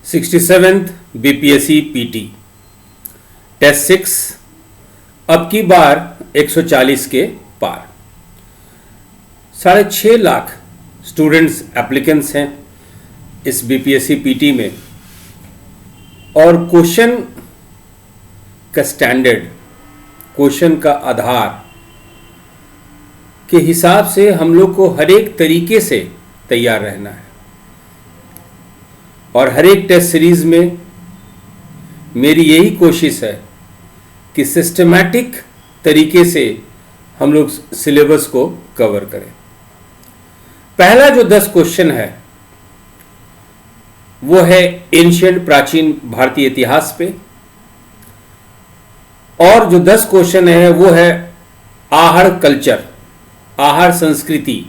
67th BPSC PT test 6 अब की बार 140 के पार। 6.5 लाख स्टूडेंट्स एप्लीकेंट्स हैं इस बीपीएससी पीटी में, और क्वेश्चन का स्टैंडर्ड, क्वेश्चन का आधार के हिसाब से हम लोग को हर एक तरीके से तैयार रहना है। और हर एक टेस्ट सीरीज में मेरी यही कोशिश है कि सिस्टमैटिक तरीके से हम लोग सिलेबस को कवर करें। पहला जो 10 क्वेश्चन है वो है एंशिएंट प्राचीन भारतीय इतिहास पे, और जो 10 क्वेश्चन है वो है आहार कल्चर, आहार संस्कृति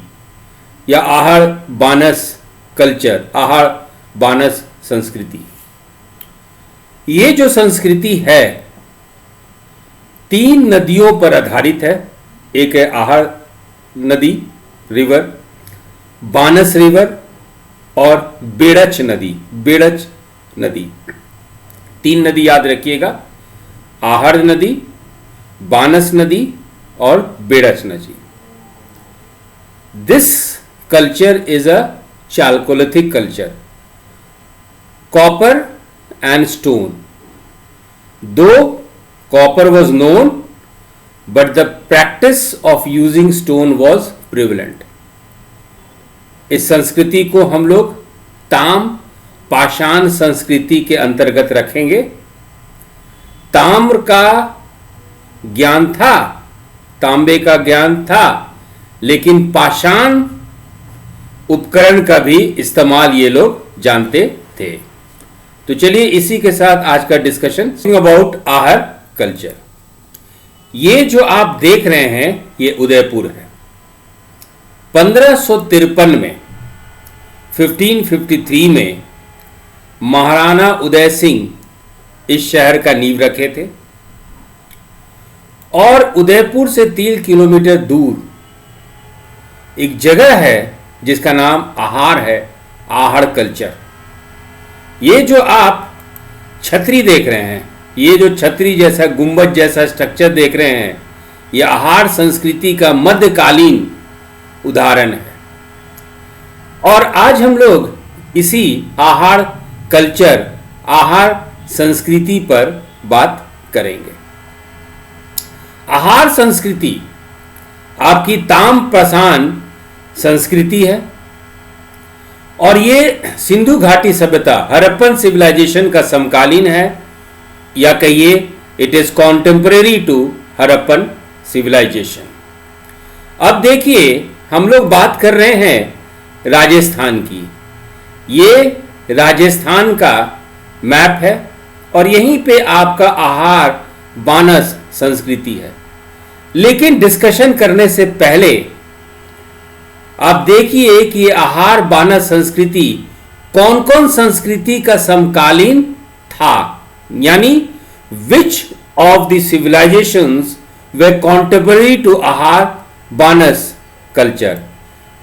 या आहार बानस कल्चर, आहार बानस संस्कृति। ये जो संस्कृति है 3 नदियों पर आधारित है। एक है आहार नदी रिवर, बानस रिवर और बेड़च नदी, बेड़च नदी। 3 नदी याद रखिएगा, आहार नदी, बानस नदी और बेड़च नदी। This culture is a chalcolithic culture, copper and stone. Though copper was known, but the practice of using stone was prevalent. इस संस्कृति को हम लोग ताम पाषाण संस्कृति के अंतर्गत रखेंगे। ताम्र का ज्ञान था, तांबे का ज्ञान था, लेकिन पाषाण उपकरण का भी इस्तेमाल ये लोग जानते थे। तो चलिए इसी के साथ आज का डिस्कशन अबाउट आहार कल्चर। ये जो आप देख रहे हैं ये उदयपुर है। 1553 में 1553 में महाराणा उदय सिंह इस शहर का नींव रखे थे, और उदयपुर से 3 किलोमीटर दूर एक जगह है जिसका नाम आहार है, आहार कल्चर। ये जो आप छतरी देख रहे हैं, ये जो छतरी जैसा गुंबद जैसा स्ट्रक्चर देख रहे हैं, ये आहार संस्कृति का मध्यकालीन उदाहरण है। और आज हम लोग इसी आहार कल्चर, आहार संस्कृति पर बात करेंगे। आहार संस्कृति आपकी ताम पाषाण संस्कृति है, और ये सिंधु घाटी सभ्यता, हड़प्पन सिविलाइजेशन का समकालीन है, या कहिए it is contemporary to Harappan civilisation. अब देखिए हम लोग बात कर रहे हैं राजस्थान की। ये राजस्थान का मैप है, और यहीं पे आपका आहार बानस संस्कृति है। लेकिन डिस्कशन करने से पहले आप देखिए कि ये आहार बानस संस्कृति कौन कौन संस्कृति का समकालीन था, यानी which of the civilisations were contemporary to Ahar Banas culture.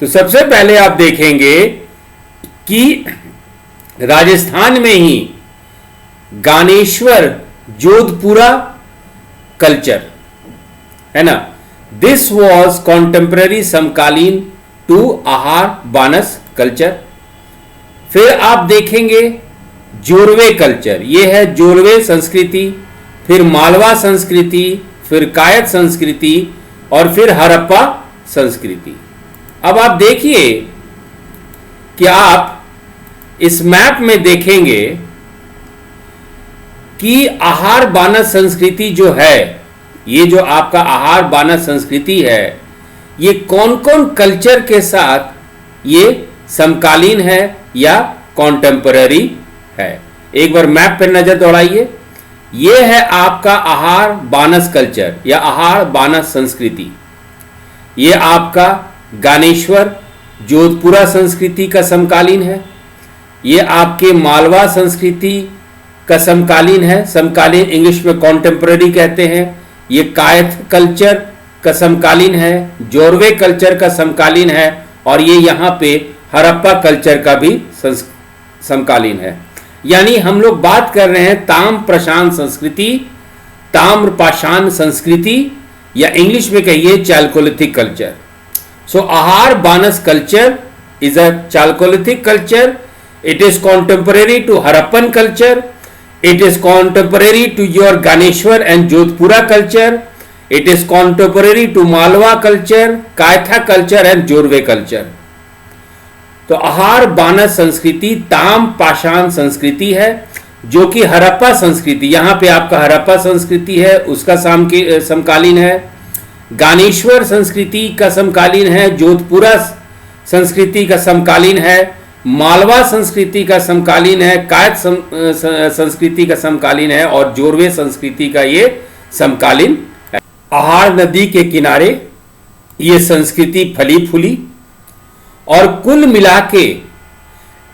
तो सबसे पहले आप देखेंगे कि राजस्थान में ही गानेश्वर जोधपुरा कल्चर है ना, दिस वॉज कॉन्टेम्पररी समकालीन टू आहार बानस कल्चर। फिर आप देखेंगे जोरवे कल्चर, ये है जोरवे संस्कृति, फिर मालवा संस्कृति, फिर कायत संस्कृति, और फिर हड़प्पा संस्कृति। अब आप देखिए कि आप इस मैप में देखेंगे कि आहार बानस संस्कृति जो है, ये जो आपका आहार बानस संस्कृति है, ये कौन कौन कल्चर के साथ ये समकालीन है या कॉन्टेम्पररी है। एक बार मैप पर नजर दौड़ाइए। ये है आपका आहार बानस कल्चर या आहार बानस संस्कृति। ये आपका गानेश्वर जोधपुरा संस्कृति का समकालीन है। ये आपके मालवा संस्कृति का समकालीन है, समकालीन इंग्लिश में कॉन्टेम्पररी कहते हैं। ये कायथ कल्चर का समकालीन है, जोरवे कल्चर का समकालीन है, और ये यहाँ पे हड़प्पा कल्चर का भी समकालीन है। यानी हम लोग बात कर रहे हैं ताम प्रशांत संस्कृति, ताम्र पाषाण संस्कृति, या इंग्लिश में कहिए chalcolithic culture. So Ahar Banas culture is a chalcolithic culture. It is contemporary to Harappan culture. It is contemporary to your Ganeshwar and Jodhpura culture. It is contemporary to Malwa culture, Kaitha culture and Jorve culture. तो आहार बानस संस्कृति ताम पाषाण संस्कृति है, जो कि हरप्पा संस्कृति, यहाँ पे आपका हरप्पा संस्कृति है, उसका समकालीन है. गानेश्वर संस्कृति का समकालीन है, जोधपुरा संस्कृति का समकालीन है, मालवा संस्कृति का समकालीन है, कायत संस्कृति का समकालीन है, और जोरवे संस्कृति का ये समकालीन है. आहार नदी के किनारे ये संस्कृति फली फूली, और कुल मिला के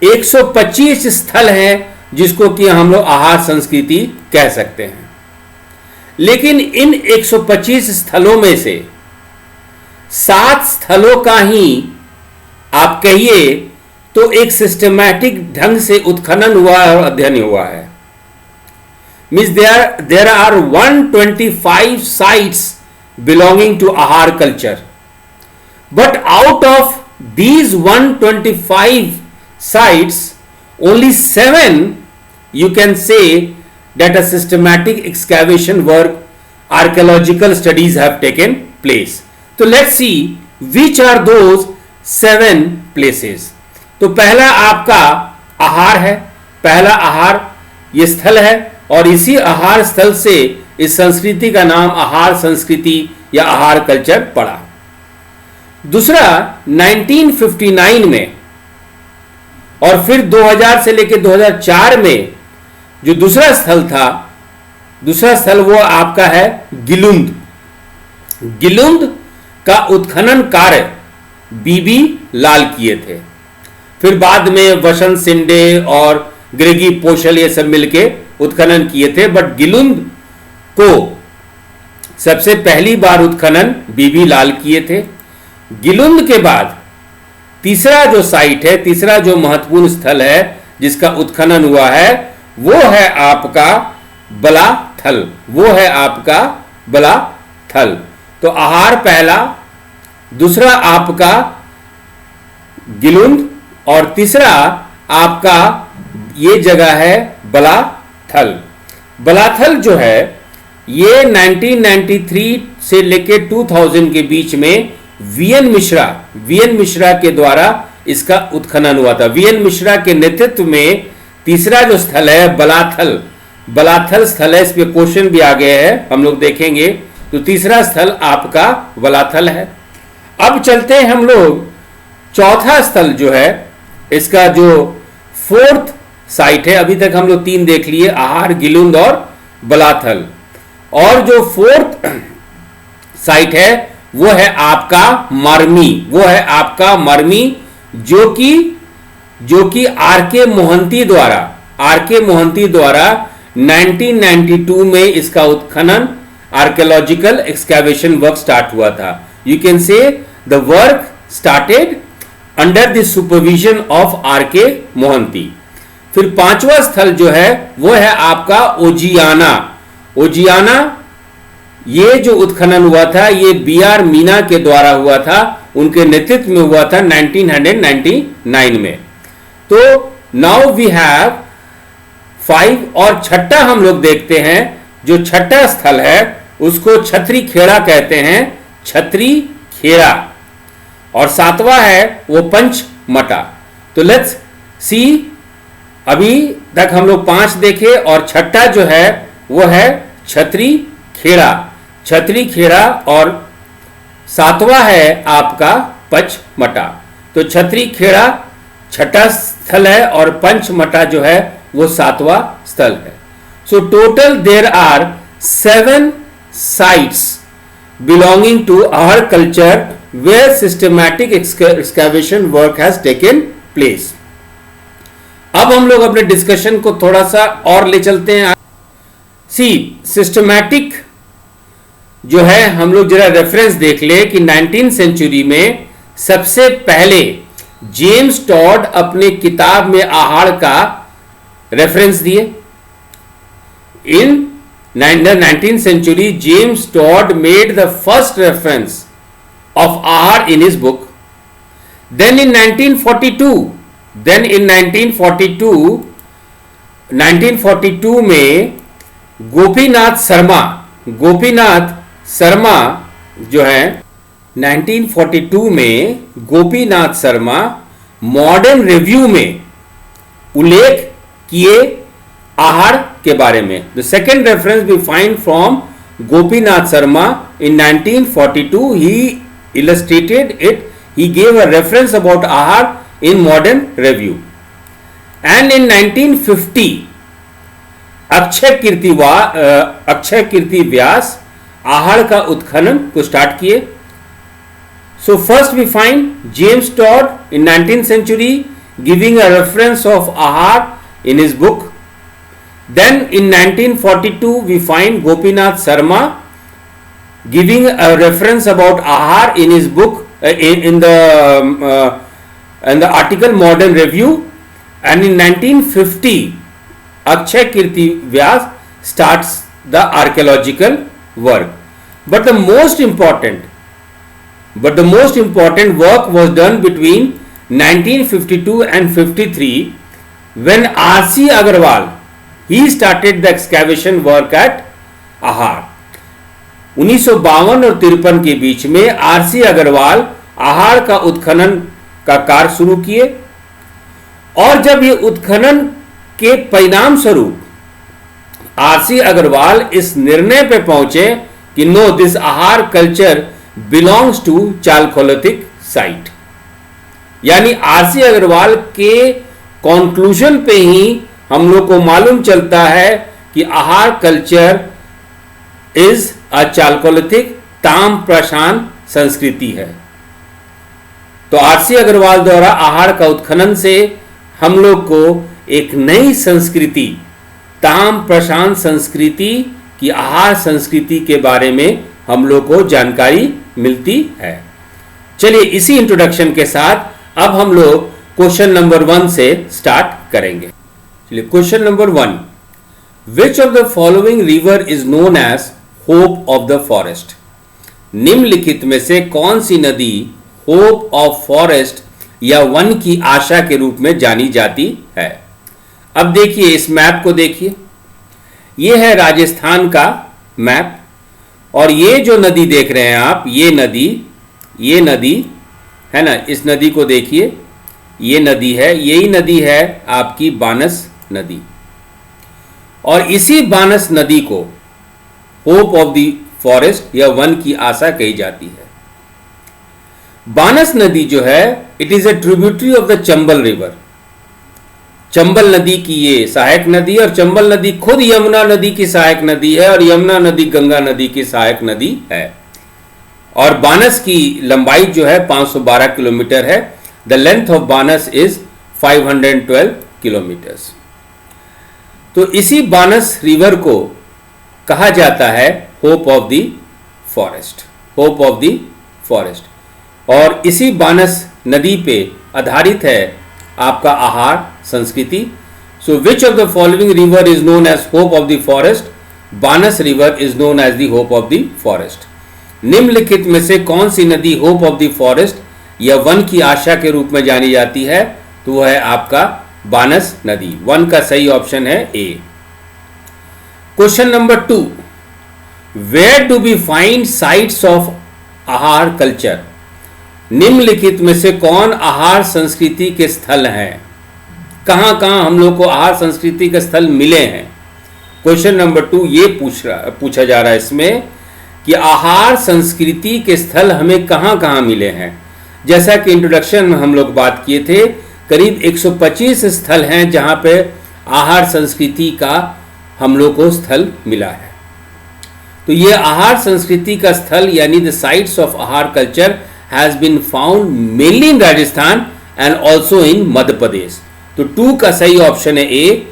125 स्थल हैं जिसको कि हम लोग आहार संस्कृति कह सकते हैं. लेकिन इन 125 स्थलों में से 7 स्थलों का ही आप कहिए तो एक सिस्टमैटिक ढंग से उत्खनन हुआ और अध्ययन हुआ है. Means there are 125 sites belonging to Ahar culture, but out of these 125 sites only 7 you can say that a systematic excavation work, archaeological studies have taken place. So let's see which are those 7 places. तो पहला आपका आहार है, पहला आहार ये स्थल है, और इसी आहार स्थल से इस संस्कृति का नाम आहार संस्कृति या आहार कल्चर पड़ा. दूसरा 1959 में और फिर 2000 से लेकर 2004 में जो दूसरा स्थल था, दूसरा स्थल वो आपका है गिलुंद. गिलुंद का उत्खनन कार्य बीबी लाल किए थे. फिर बाद में वसंत सिंडे और ग्रेगी पोशल ये सब मिलके उत्खनन किए थे, बट गिलुंद को सबसे पहली बार उत्खनन बीबी लाल किए थे. गिलुंद के बाद तीसरा जो साइट है, तीसरा जो महत्वपूर्ण स्थल है जिसका उत्खनन हुआ है, वो है आपका बलाथल. वो है आपका बलाथल. तो आहार पहला, दूसरा आपका गिलुंद, और तीसरा आपका ये जगह है बलाथल. बलाथल जो है ये 1993 से लेके 2000 के बीच में वीएन मिश्रा के द्वारा इसका उत्खनन हुआ था. वीएन मिश्रा के नेतृत्व में तीसरा जो स्थल है बलाथल स्थल है. इस पे क्वेश्चन भी आ गए हैं, हम लोग देखेंगे. तो तीसरा स्थल आपका बलाथल है. अब चलते हैं हम लोग चौथा स्थल जो है, इसका जो 4th साइट है. अभी तक हम लोग 3 देख लिए, आहार, गिलुंद और बलाथल. और जो 4th साइट है वो है आपका मरमी. वो है आपका मरमी, जो कि आर के मोहंती द्वारा 1992 में इसका उत्खनन, आर्कियोलॉजिकल एक्सकैवेशन वर्क स्टार्ट हुआ था. You can say the work started under the supervision of R K Mohanty. फिर 5वां स्थल जो है वो है आपका ओजियाना. ये जो उत्खनन हुआ था ये बीआर मीना के द्वारा हुआ था, उनके नेतृत्व में हुआ था 1999 में. तो नाउ वी हैव 5. और छठा हम लोग देखते हैं, जो छठा स्थल है उसको छतरी खेड़ा कहते हैं, छतरी खेड़ा. और 7वां है वो पंचमटा. तो लेट्स सी, अभी तक हम लोग 5 देखे, और छठा जो है वो है छतरी खेड़ा, और 7वां है आपका पंचमटा. तो छतरी खेड़ा छठा स्थल है और पंचमटा जो है वो 7वां स्थल है. So total there are 7 sites belonging to our culture where systematic excavation work has taken place. अब हम लोग अपने डिस्कशन को थोड़ा सा और ले चलते हैं. सिस्टमैटिक जो है, हम लोग जरा रेफरेंस देख ले कि 19th सेंचुरी में सबसे पहले जेम्स टॉड अपने किताब में आहार का रेफरेंस दिए। इन the 19th century, James Todd made the first reference of ahar in his book. Then in 1942 में गोपीनाथ शर्मा जो है 1942 में गोपीनाथ शर्मा मॉडर्न रिव्यू में उल्लेख किए आहार के बारे में। The second reference we find from Gopinath Sharma in 1942, he illustrated it, he gave a reference about ahar in modern review. And in 1950 Akshay कीर्ति व्यास आहार का उत्खनन को स्टार्ट किए। So first we find James Todd in 19th century giving a reference of ahar in his book. Then in 1942 we find Gopinath Sharma giving a reference about ahar in his book in the article Modern Review. And in 1950 Akshay Kirti Vyas starts the archaeological work. But the most important work was done between 1952 and 53 when R.C. Agarwal he started the excavation work at ahar. 1952 और 53 के बीच में RC Agarwal आहार का उत्खनन का कार्य शुरू किए, और जब ये उत्खनन के परिणाम स्वरूप आरसी अग्रवाल इस निर्णय पे पहुंचे कि no, this Ahar culture belongs to chalcolithic site, यानी आरसी अग्रवाल के कंक्लूजन पे ही हम लोग को मालूम चलता है कि आहार कल्चर इज अ चालकोलिथिक ताम्रप्रशान संस्कृति है। तो आरसी अग्रवाल द्वारा आहार का उत्खनन से हम लोग को एक नई संस्कृति, ताम्रप्रशान संस्कृति की आहार संस्कृति के बारे में हम लोग को जानकारी मिलती है। चलिए इसी इंट्रोडक्शन के साथ अब हम लोग क्वेश्चन नंबर 1 से स्टार्ट करेंगे। चलिए question number 1, which of the following river is known as hope of the forest? निम्नलिखित में से कौन सी नदी होप ऑफ फॉरेस्ट या वन की आशा के रूप में जानी जाती है? अब देखिए इस मैप को देखिए, ये है राजस्थान का मैप, और ये जो नदी देख रहे हैं आप, ये नदी है ना, इस नदी को देखिए, ये नदी है, यही नदी है आपकी बानस नदी, और इसी बानस नदी को होप ऑफ द फॉरेस्ट या वन की आशा कही जाती है। बानस नदी जो है it is a tributary of the Chambal river. Chambal नदी की ये सहायक नदी, और चंबल नदी खुद यमुना नदी की सहायक नदी है, और यमुना नदी गंगा नदी की सहायक नदी है। और बानस की लंबाई जो है 512 किलोमीटर है। The length of बानस is 512 kilometres. तो इसी बानस रिवर को कहा जाता है hope of the forest, hope of the forest. और इसी बानस नदी पे आधारित है आपका आहार संस्कृति। So which of the following river is known as hope of the forest? Banas river is known as the hope of the forest. निम्नलिखित में से कौन सी नदी होप ऑफ द फॉरेस्ट या वन की आशा के रूप में जानी जाती है? तो वह है आपका बानस नदी। वन का सही ऑप्शन है A. Question number 2, where do we find sites of Ahar culture? निम्नलिखित में से कौन आहार संस्कृति के स्थल हैं? कहां कहां हम लोग को आहार संस्कृति के स्थल मिले हैं? क्वेश्चन नंबर 2 ये पूछा जा रहा है इसमें कि आहार संस्कृति के स्थल हमें कहां कहां मिले हैं। जैसा कि इंट्रोडक्शन में हम लोग बात किए थे, करीब 125 स्थल हैं जहां पे आहार संस्कृति का हम लोग को स्थल मिला है। तो ये आहार संस्कृति का स्थल यानी the sites of Ahar culture has been found mainly in Rajasthan and also in Madhya Pradesh. तो 2 का सही ऑप्शन है ए,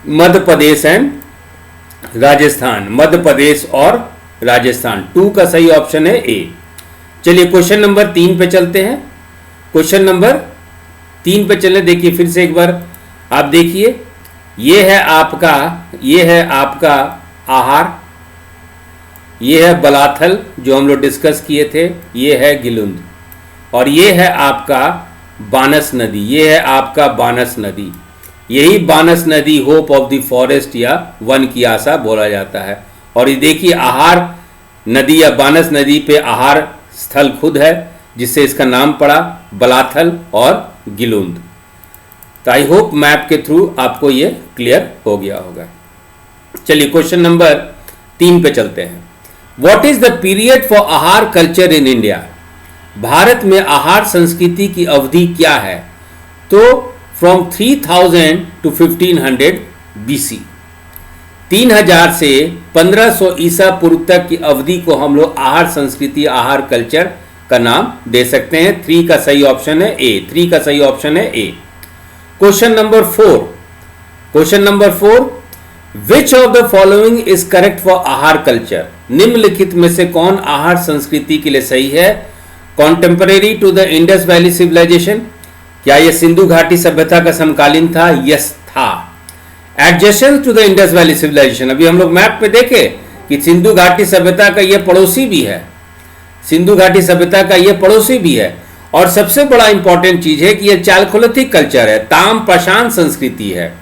मध्य प्रदेश एंड राजस्थान, मध्य प्रदेश और राजस्थान। 2 का सही ऑप्शन है ए। चलिए क्वेश्चन नंबर 3 पे चलते हैं। क्वेश्चन नंबर 3 पे चले, देखिए फिर से एक बार आप देखिए, ये है आपका आहार, ये है बलाथल जो हम लोग डिस्कस किए थे, ये है गिलुंद, और ये है आपका बानस नदी, ये है आपका बानस नदी। यही बानस नदी होप ऑफ द फॉरेस्ट या वन की आशा बोला जाता है। और ये देखिए आहार नदी या बानस नदी पे आहार स्थल खुद है, जिससे इसका नाम पड़ा बलाथल और गिलुंद। तो आई होप मैप के थ्रू आपको ये क्लियर हो गया होगा। चलिए क्वेश्चन नंबर 3 पे चलते हैं। What is the period for Ahar culture in India? Bharat में आहार संस्कृति की अवधि क्या है? तो फ्रॉम 3000 टू 1500 बीसी, 3000 से 1500 ईसा पूर्व तक की अवधि को हम लोग आहार संस्कृति, आहार कल्चर का नाम दे सकते हैं। 3 का सही ऑप्शन है ए, 3 का सही ऑप्शन है A. Question number 4, question number 4, which of the following is correct for Ahar culture? निम्नलिखित में से कौन आहार संस्कृति के लिए सही है? Contemporary to the Indus valley civilisation, क्या यह सिंधु घाटी सभ्यता का समकालीन था? यस था। Adjacent to the Indus valley civilisation, अभी हम लोग मैप में देखे कि सिंधु घाटी सभ्यता का यह पड़ोसी भी है, सिंधु घाटी सभ्यता का यह पड़ोसी भी है। और सबसे बड़ा इंपॉर्टेंट चीज है कि यह चालकोलिथिक कल्चर है, ताम प्रशांत संस्कृति है।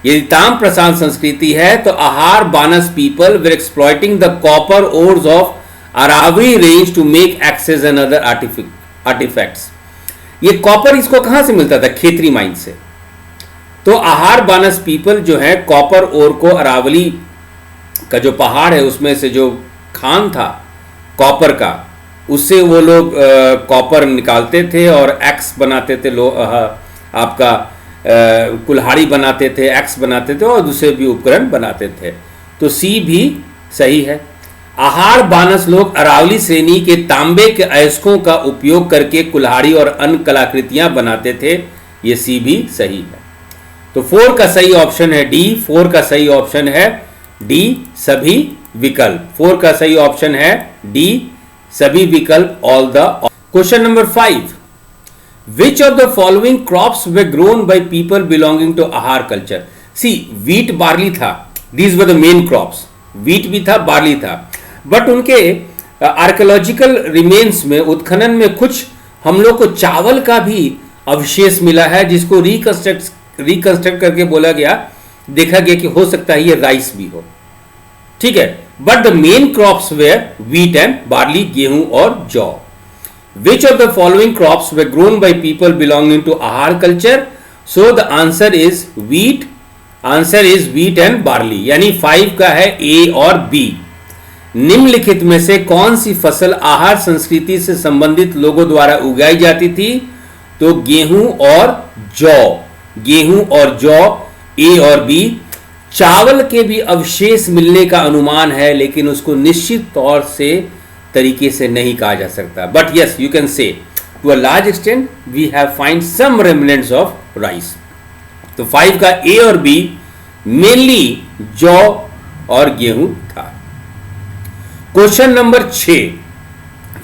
यदि ताम प्रशांत संस्कृति है तो Ahar Banas people were exploiting the copper ores of Aravalli range to make axes and other artefacts. ये कॉपर इसको कहां से मिलता था? खेतरी माइन से। तो आहार बानस पीपल जो है कॉपर ओर को अरावली का जो पहाड़ है उसमें से जो खान था कॉपर का, उससे वो लोग कॉपर निकालते थे और एक्स बनाते थे, आपका कुल्हाड़ी बनाते थे, एक्स बनाते थे और दूसरे भी उपकरण बनाते थे। तो सी भी सही है। आहार बानस लोग अरावली श्रेणी के तांबे के अयस्कों का उपयोग करके कुल्हाड़ी और अन्य कलाकृतियां बनाते थे, ये सी भी सही है। तो 4 का सही ऑप्शन है डी, 4 का सही ऑप्शन है डी सभी विकल्प, 4 का सही ऑप्शन है डी सभी विकल्प, all the. Question number 5, which of the following crops were grown by people belonging to Ahar culture? C wheat barley था, these were the main crops, wheat भी था बार्ली था। बट उनके आर्कियोलॉजिकल रिमेन्स में, उत्खनन में कुछ हम लोग को चावल का भी अवशेष मिला है, जिसको रिकंस्ट्रक्ट करके बोला गया, देखा गया कि हो सकता है ये राइस भी हो, ठीक है। But the main crops were wheat and barley, गेहूं और जौ। Which of the following crops were grown by people belonging to Ahar culture? So the answer is wheat, answer is wheat and barley, यानी 5 का है ए और B. निम्नलिखित में से कौन सी फसल आहार संस्कृति से संबंधित लोगों द्वारा उगाई जाती थी? तो गेहूं और जौ, गेहूं और जौ, ए और बी। चावल के भी अवशेष मिलने का अनुमान है, लेकिन उसको निश्चित तौर से तरीके से नहीं कहा जा सकता। But yes, you can say to a large extent we have find some remnants of rice. तो 5 का ए और बी मेनली जौ और गेहूं था। Question number 6,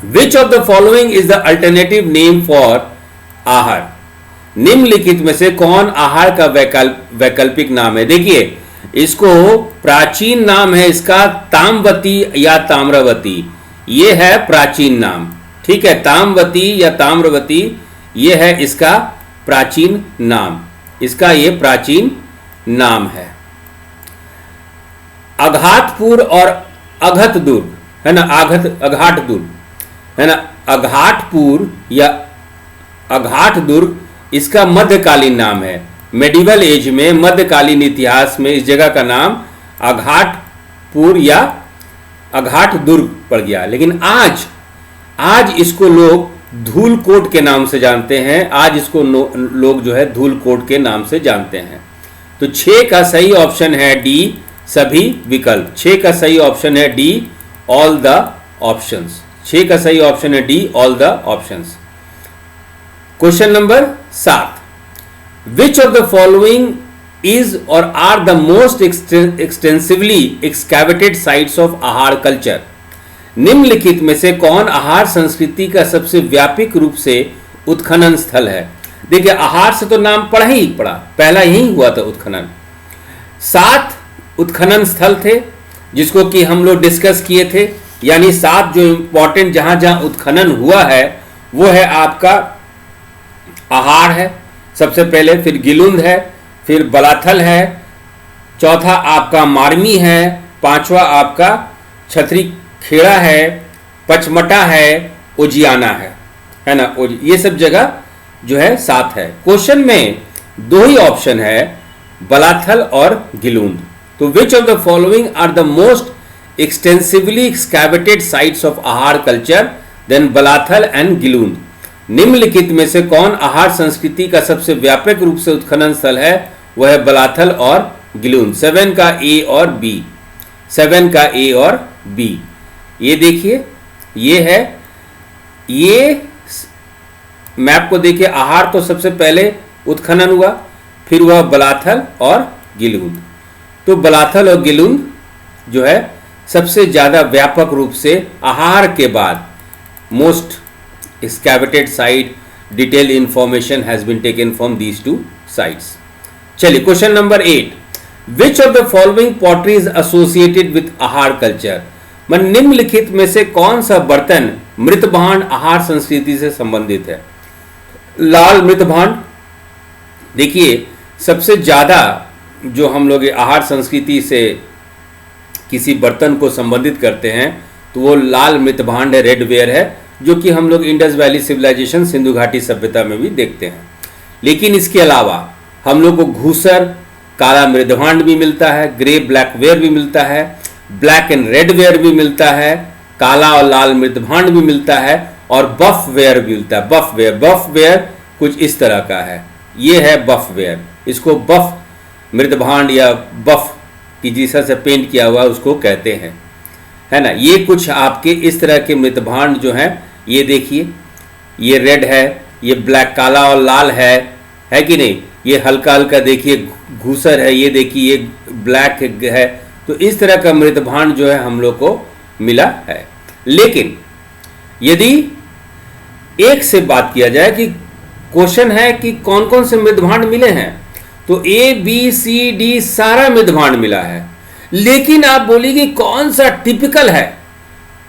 which of the following is the alternative name for आहार? निम्नलिखित में से कौन आहार का वैकल्पिक नाम है? देखिए, इसको प्राचीन नाम है इसका ताम्रवती या ताम्रवती, ये है प्राचीन नाम, ठीक है। ताम्रवती या ताम्रवती ये है इसका प्राचीन नाम, इसका ये प्राचीन नाम है। अघातपुर और अघत दुर्ग है ना, अघाट दुर्ग है ना, अघाटपुर या अघाट दुर्ग इसका मध्यकालीन नाम है। मेडिवल एज में, मध्यकालीन इतिहास में इस जगह का नाम अघाटपुर या अघाट दुर्ग पड़ गया, लेकिन आज इसको लोग धूलकोट के नाम से जानते हैं, आज इसको लोग जो है धूलकोट के नाम से जानते हैं। तो 6 का सही ऑप्शन है डी सभी विकल्प, 6 का सही ऑप्शन है डी ऑल द ऑप्शंस, 6 का सही ऑप्शन है D all the options. Question number 7, which of the following is or are the most extensively excavated sites of आहार कल्चर? निम्नलिखित में से कौन आहार संस्कृति का सबसे व्यापक रूप से उत्खनन स्थल है? देखिए, आहार से तो नाम पड़ा ही पड़ा, पहला यही हुआ था उत्खनन, 7 उत्खनन स्थल थे जिसको कि हम लोग डिस्कस किए थे, यानी 7 जो इंपॉर्टेंट जहां जहां उत्खनन हुआ है वो है आपका आहार है सबसे पहले, फिर गिलुंद है, फिर बलाथल है, चौथा आपका मारमी है, पांचवा आपका छतरी खेड़ा है, पचमटा है, उजियाना है ना। ये सब जगह जो है 7 है। क्वेश्चन में 2 ही ऑप्शन है, बलाथल और गिलुंद। तो which of the following are the most extensively excavated sites of Ahar culture then Balathal and Gilund. निम्नलिखित में से कौन आहार संस्कृति का सबसे व्यापक रूप से उत्खनन स्थल है? वह है बलाथल और गिलुंद। 7 का ए और बी, 7 का ए और बी। ये देखिए, ये है, ये मैप को देखिए, आहार तो सबसे पहले उत्खनन हुआ, फिर हुआ बलाथल और गिलुंद। तो बलाथल और गिलुंद जो है सबसे ज़्यादा व्यापक रूप से आहार के बाद most excavated site, detailed information has been taken from these 2 sites. चलिए question number 8, which of the following pottery is associated with आहार कल्चर? मन निम्नलिखित में से कौन सा बर्तन मृतभांड आहार संस्कृति से संबंधित है? लाल मृतभांड, देखिए सबसे ज्यादा जो हम लोग आहार संस्कृति से किसी बर्तन को संबंधित करते हैं तो वो लाल मृतभांड है, रेडवेयर है, जो कि हम लोग इंडस वैली सिविलाइजेशन, सिंधु घाटी सभ्यता में भी देखते हैं। लेकिन इसके अलावा हम लोग को घूसर, काला मृदभांड भी मिलता है, ग्रे ब्लैक वेयर भी मिलता है, ब्लैक एंड रेड वेयर भी मिलता है, काला और लाल मृदभांड भी मिलता है, और बफ वेयर भी मिलता है। बफ वेयर कुछ इस तरह का है, ये है बफ वेयर। इसको बफ मृदभांड या बफ की जिस तरह से पेंट किया हुआ उसको कहते हैं, है ना। ये कुछ आपके इस तरह के मृतभांड जो हैं, ये देखिए, ये रेड है, ये ब्लैक, काला और लाल है कि नहीं। ये हल्का हल्का देखिए घूसर है, ये देखिए ये ब्लैक है। तो इस तरह का मृतभांड जो है हम लोग को मिला है। लेकिन यदि एक से बात किया जाए कि क्वेश्चन है कि कौन कौन से मृतभांड मिले हैं, तो ए बी सी डी सारा मृतभांड मिला है। लेकिन आप बोलिए कौन सा टिपिकल है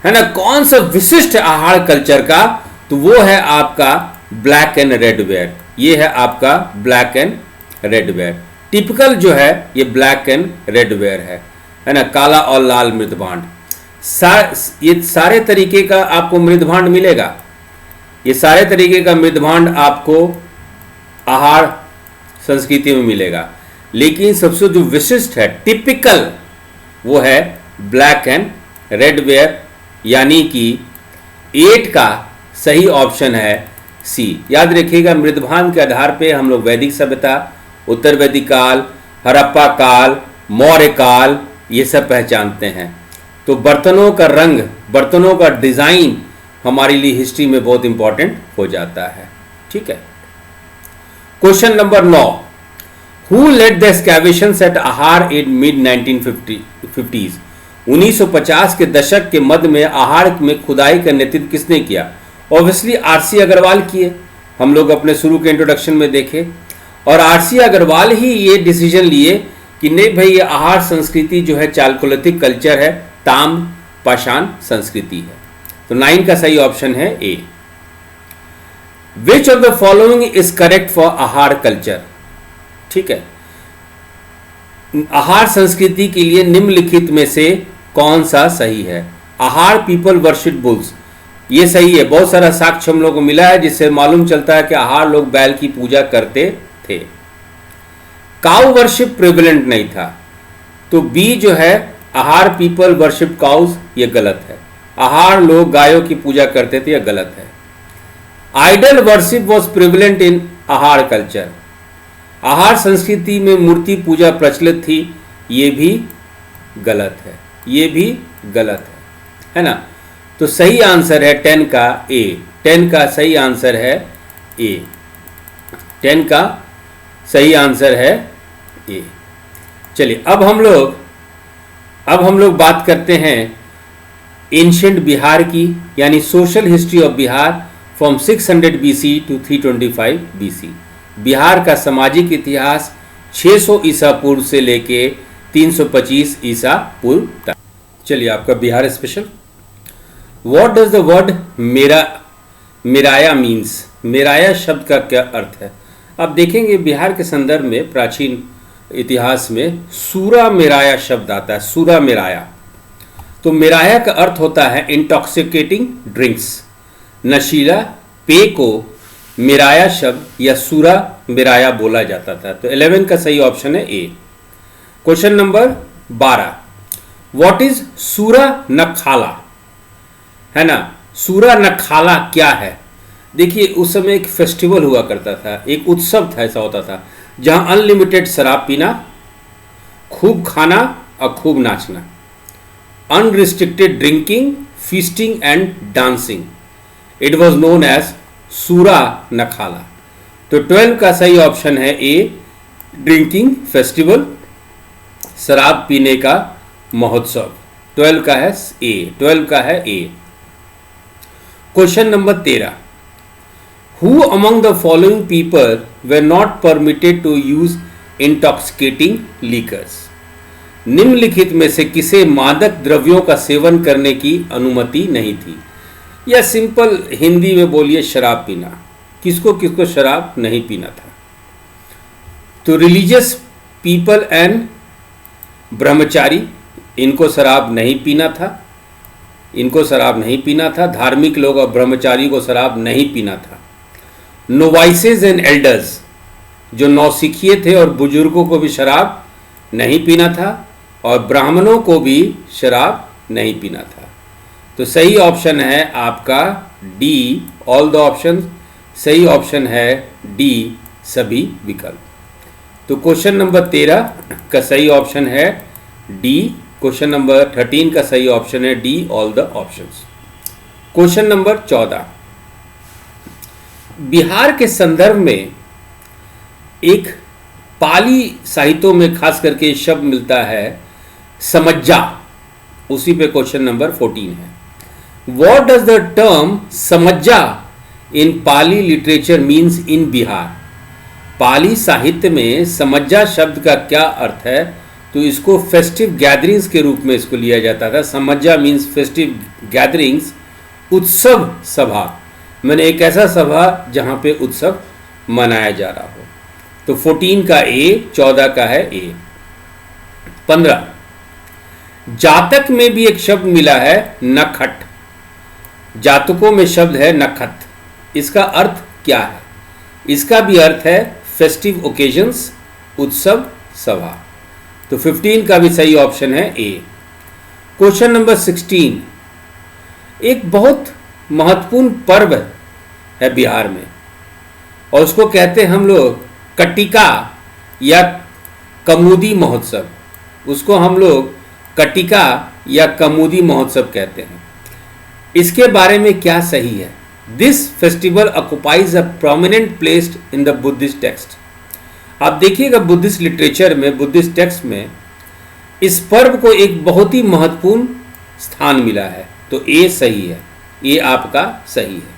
ना, कौन सा विशिष्ट आहार कल्चर का, तो वो है आपका ब्लैक एंड रेड वेयर। ये है आपका black and red ware. Typical जो है ये ब्लैक एंड रेड वेयर है ना, काला और लाल मृदभांड। ये सारे तरीके का आपको मृदभांड मिलेगा। ये सारे तरीके का मृदभांड आपको आहार संस्कृति में मिलेगा। लेकिन सबसे जो विशिष्ट है, टिपिकल, वो है ब्लैक एंड रेड वेयर, यानी कि 8 का सही ऑप्शन है सी। याद रखिएगा, मृदभांड के आधार पे हम लोग वैदिक सभ्यता, उत्तर वैदिक काल, हड़प्पा काल, मौर्य काल, ये सब पहचानते हैं। तो बर्तनों का रंग, बर्तनों का डिजाइन हमारे लिए हिस्ट्री में बहुत इंपॉर्टेंट हो जाता है। ठीक है। Question number 9, who led the excavations at Ahar in mid 1950s? 1950 के दशक के मध्य में आहार में खुदाई का नेतृत्व किसने किया? ऑब्वियसली आरसी अग्रवाल किए, हम लोग अपने शुरू के इंट्रोडक्शन में देखे। और आरसी अग्रवाल ही ये डिसीजन लिए कि नहीं भाई, ये आहार संस्कृति जो है चालकोलिथिक कल्चर है, ताम्र पाषाण संस्कृति है। तो 9 का सही ऑप्शन है A. Which of the following is correct for Ahar culture? ठीक है, आहार संस्कृति के लिए निम्नलिखित में से कौन सा सही है? आहार पीपल वर्शिप बुल्स, ये सही है। बहुत सारा साक्ष्य हम लोग को मिला है जिससे मालूम चलता है कि आहार लोग बैल की पूजा करते थे। काउ वर्शिप प्रिवेलेंट नहीं था, तो बी जो है आहार पीपल वर्शिप काउज, ये गलत है। आहार लोग गायों की पूजा करते थे, यह गलत है। Idol worship was prevalent in Ahar culture, आहार संस्कृति में मूर्ति पूजा प्रचलित थी, ये भी गलत है, ये भी गलत है ना। तो सही आंसर है 10 का ए। 10 का सही आंसर है ए। 10 का सही आंसर है ए। चलिए अब हम लोग बात करते हैं एंशिएंट बिहार की, यानी social history of Bihar from 600 BC to 325 BC। Bihar का सामाजिक इतिहास 600 ईसा पूर्व से लेके 325 ईसा पूर्व तक। चलिए आपका Bihar special. What does the word miraya means? मिराया शब्द का क्या अर्थ है? आप देखेंगे बिहार के संदर्भ में प्राचीन इतिहास में सूरा मिराया शब्द आता है। सूरा मिराया, तो मिराया का अर्थ होता है इंटॉक्सिकेटिंग ड्रिंक्स। नशीला पेय को मिराया शब्द या सूरा मिराया बोला जाता था। तो 11 का सही ऑप्शन है A. Question number 12, what is सूरा नखाला? है ना, सूरा नखाला क्या है? देखिए उस समय एक फेस्टिवल हुआ करता था, एक उत्सव था, ऐसा होता था जहां अनलिमिटेड शराब पीना, खूब खाना और खूब नाचना, unrestricted drinking, feasting and dancing. It was known as Sura Nakhala. तो 12 का सही ऑप्शन है ए, ड्रिंकिंग फेस्टिवल, शराब पीने का महोत्सव। 12 का है ए, 12 का है A. Question number 13, who among the following people were not permitted to use intoxicating liquors? निम्नलिखित में से किसे मादक द्रव्यों का सेवन करने की अनुमति नहीं थी? या सिंपल हिंदी में बोलिए शराब पीना। किसको किसको शराब नहीं पीना था? तो रिलीजियस पीपल एंड ब्रह्मचारी, इनको शराब नहीं पीना था, इनको शराब नहीं पीना था। धार्मिक लोग और ब्रह्मचारी को शराब नहीं पीना था। नोवाइसेस एंड एल्डर्स, जो नौसिखिए थे और बुजुर्गों को भी शराब नहीं पीना था, और ब्राह्मणों को भी शराब नहीं पीना था। तो सही ऑप्शन है आपका डी, ऑल द ऑप्शन। सही ऑप्शन है डी, सभी विकल्प। तो क्वेश्चन नंबर 13 का सही ऑप्शन है डी। क्वेश्चन नंबर 13 का सही ऑप्शन है D, all the options. Question number 14, Bihar के संदर्भ में एक पाली साहित्यों में खास करके शब्द मिलता है समज्जा। उसी पे क्वेश्चन नंबर 14 है। What does the term samajja in Pali literature means in Bihar? Pali साहित्य में समज्जा शब्द का क्या अर्थ है? तो इसको फेस्टिव गैदरिंग्स के रूप में इसको लिया जाता था। समज्जा मीन्स फेस्टिव गैदरिंग्स, उत्सव सभा, मैंने एक ऐसा सभा जहां पे उत्सव मनाया जा रहा हो। तो 14 का ए, 14 का है ए। 15, जातक में भी एक शब्द मिला है नखट। जातकों में शब्द है नखत। इसका अर्थ क्या है? इसका भी अर्थ है फेस्टिव ओकेजन्स, उत्सव सभा। तो 15 का भी सही ऑप्शन है ए। क्वेश्चन नंबर 16, एक बहुत महत्वपूर्ण पर्व है बिहार में और उसको कहते हैं हम लोग कटिका या कमुदी महोत्सव। उसको हम लोग कटिका या कमुदी महोत्सव कहते हैं। इसके बारे में क्या सही है? This festival occupies a prominent place in the Buddhist text. आप देखिएगा बुद्धिस्ट लिटरेचर में, बुद्धिस्ट टेक्स्ट में इस पर्व को एक बहुत ही महत्वपूर्ण स्थान मिला है। तो ए सही है, ये आपका सही है।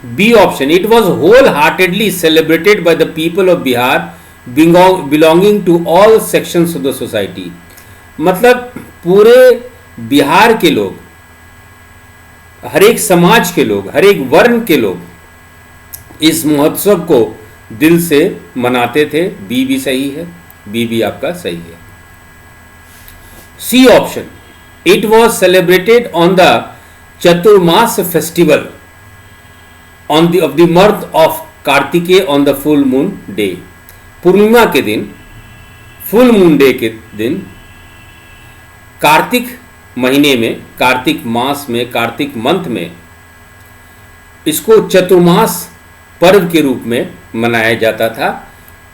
B option, it was whole heartedly celebrated by the people of Bihar belonging to all sections of the society. मतलब पूरे बिहार के लोग, हर एक समाज के लोग, हर एक वर्ण के लोग इस महोत्सव को दिल से मनाते थे। बी भी सही है, बी भी आपका सही है। C option, it was celebrated on the Chaturmas festival on the month of Kartikeya on the full moon day. पूर्णिमा के दिन, फुल मून डे के दिन, कार्तिक महीने में, कार्तिक मास में, कार्तिक मंथ में इसको चतुर्मास पर्व के रूप में मनाया जाता था।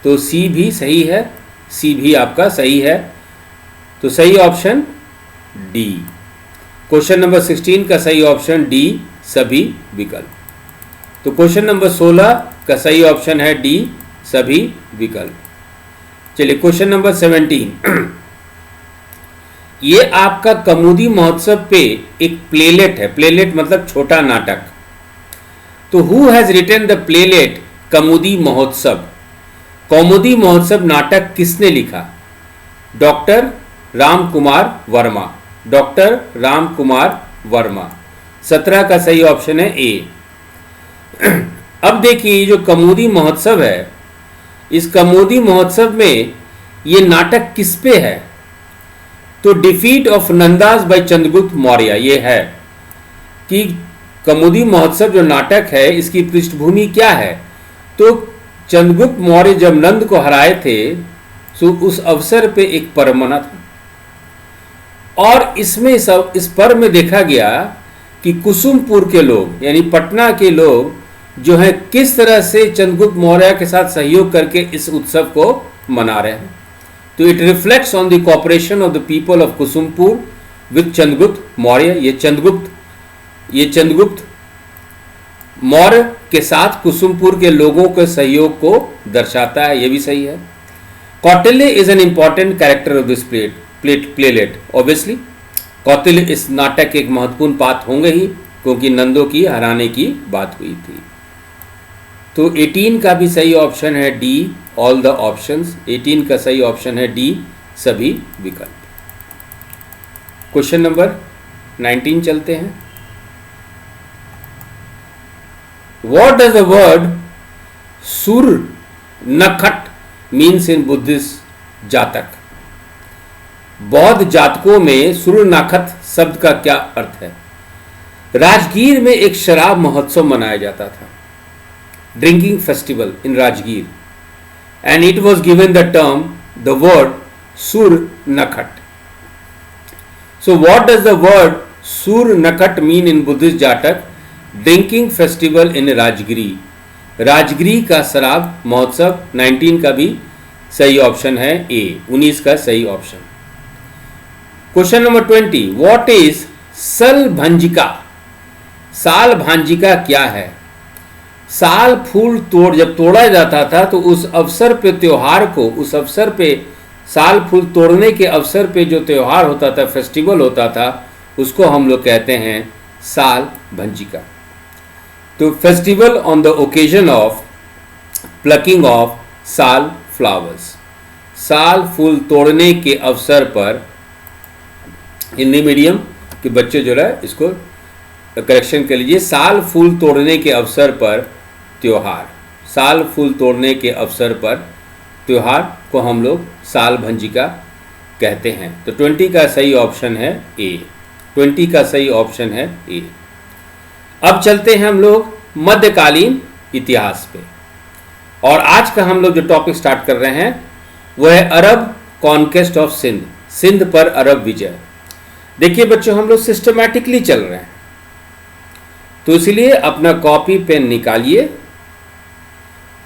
तो सी भी सही है, सी भी आपका सही है। तो सही ऑप्शन डी। क्वेश्चन नंबर 16 का सही ऑप्शन डी, सभी विकल्प। तो क्वेश्चन नंबर 16 का सही ऑप्शन है डी, सभी विकल्प। चलिए क्वेश्चन नंबर 17, ये आपका कमुदी महोत्सव पे एक प्लेलेट है। प्लेलेट मतलब छोटा नाटक। तो हु हैज रिटन द प्लेलेट कमुदी महोत्सव? कौमुदी महोत्सव नाटक किसने लिखा? Doctor Ram Kumar Verma, doctor Ram Kumar Verma. 17 का सही ऑप्शन है ए। अब देखिए ये जो कौमुदी महोत्सव है, इस कौमुदी महोत्सव में ये नाटक किस पे है? तो defeat of Nandas by Chandragupta Maurya ये है कि कौमुदी महोत्सव जो नाटक है इसकी पृष्ठभूमि क्या है? तो चंद्रगुप्त मौर्य जब नंद को हराए थे तो उस अवसर पे एक पर्व मना था और इसमें सब इस पर्व में देखा गया कि कुसुमपुर के लोग यानी पटना के लोग जो है किस तरह से चंद्रगुप्त मौर्य के साथ सहयोग करके इस उत्सव को मना रहे हैं। तो it reflects on the cooperation of the people of Kusumpur with Chandragupta Maurya. ये चंद्रगुप्त मौर्य के साथ कुसुमपुर के लोगों के सहयोग को दर्शाता है, ये भी सही है। Kautilya is an important character of this playlet. Obviously Kautilya इस नाटक के एक महत्वपूर्ण पात्र होंगे ही, क्योंकि नंदों की हराने की बात हुई थी। तो 18 का भी सही ऑप्शन है डी, ऑल द ऑप्शंस। 18 का सही ऑप्शन है डी, सभी विकल्प। क्वेश्चन नंबर 19 चलते हैं। What does the word सुर नखट मीन्स इन बुद्धिस्ट जातक? बौद्ध जातकों में सुर नखट शब्द का क्या अर्थ है? राजगीर में एक शराब महोत्सव मनाया जाता था, drinking festival in Rajgir, and it was given the term the word sura nakhat. So what does the word sura nakhat mean in Buddhist Jataka? Drinking festival in Rajgiri, Rajgiri का शराब महोत्सव। 19 का भी सही ऑप्शन है ए, 19 का सही option. Question number 20, what is सल भंजिका? साल भांजिका क्या है? साल फूल जब तोड़ा जाता था तो उस अवसर पे त्योहार को, उस अवसर पे साल फूल तोड़ने के अवसर पे जो त्योहार होता था, फेस्टिवल होता था, उसको हम लोग कहते हैं साल भंजिका। तो festival on the occasion of plucking of साल फ्लावर्स, साल फूल तोड़ने के अवसर पर। हिंदी मीडियम के बच्चे जो है इसको करेक्शन कर लीजिए। साल फूल तोड़ने के अवसर पर त्योहार, साल फूल तोड़ने के अवसर पर त्योहार को हम लोग साल भंजिका कहते हैं। तो 20 का सही ऑप्शन है ए, 20 का सही ऑप्शन है ए। अब चलते हैं हम लोग मध्यकालीन इतिहास पे, और आज का हम लोग जो टॉपिक स्टार्ट कर रहे हैं वो है अरब कॉन्क्वेस्ट ऑफ सिंध, सिंध पर अरब विजय। देखिए बच्चों, हम लोग सिस्टमैटिकली चल रहे हैं, तो इसलिए अपना कॉपी पेन निकालिए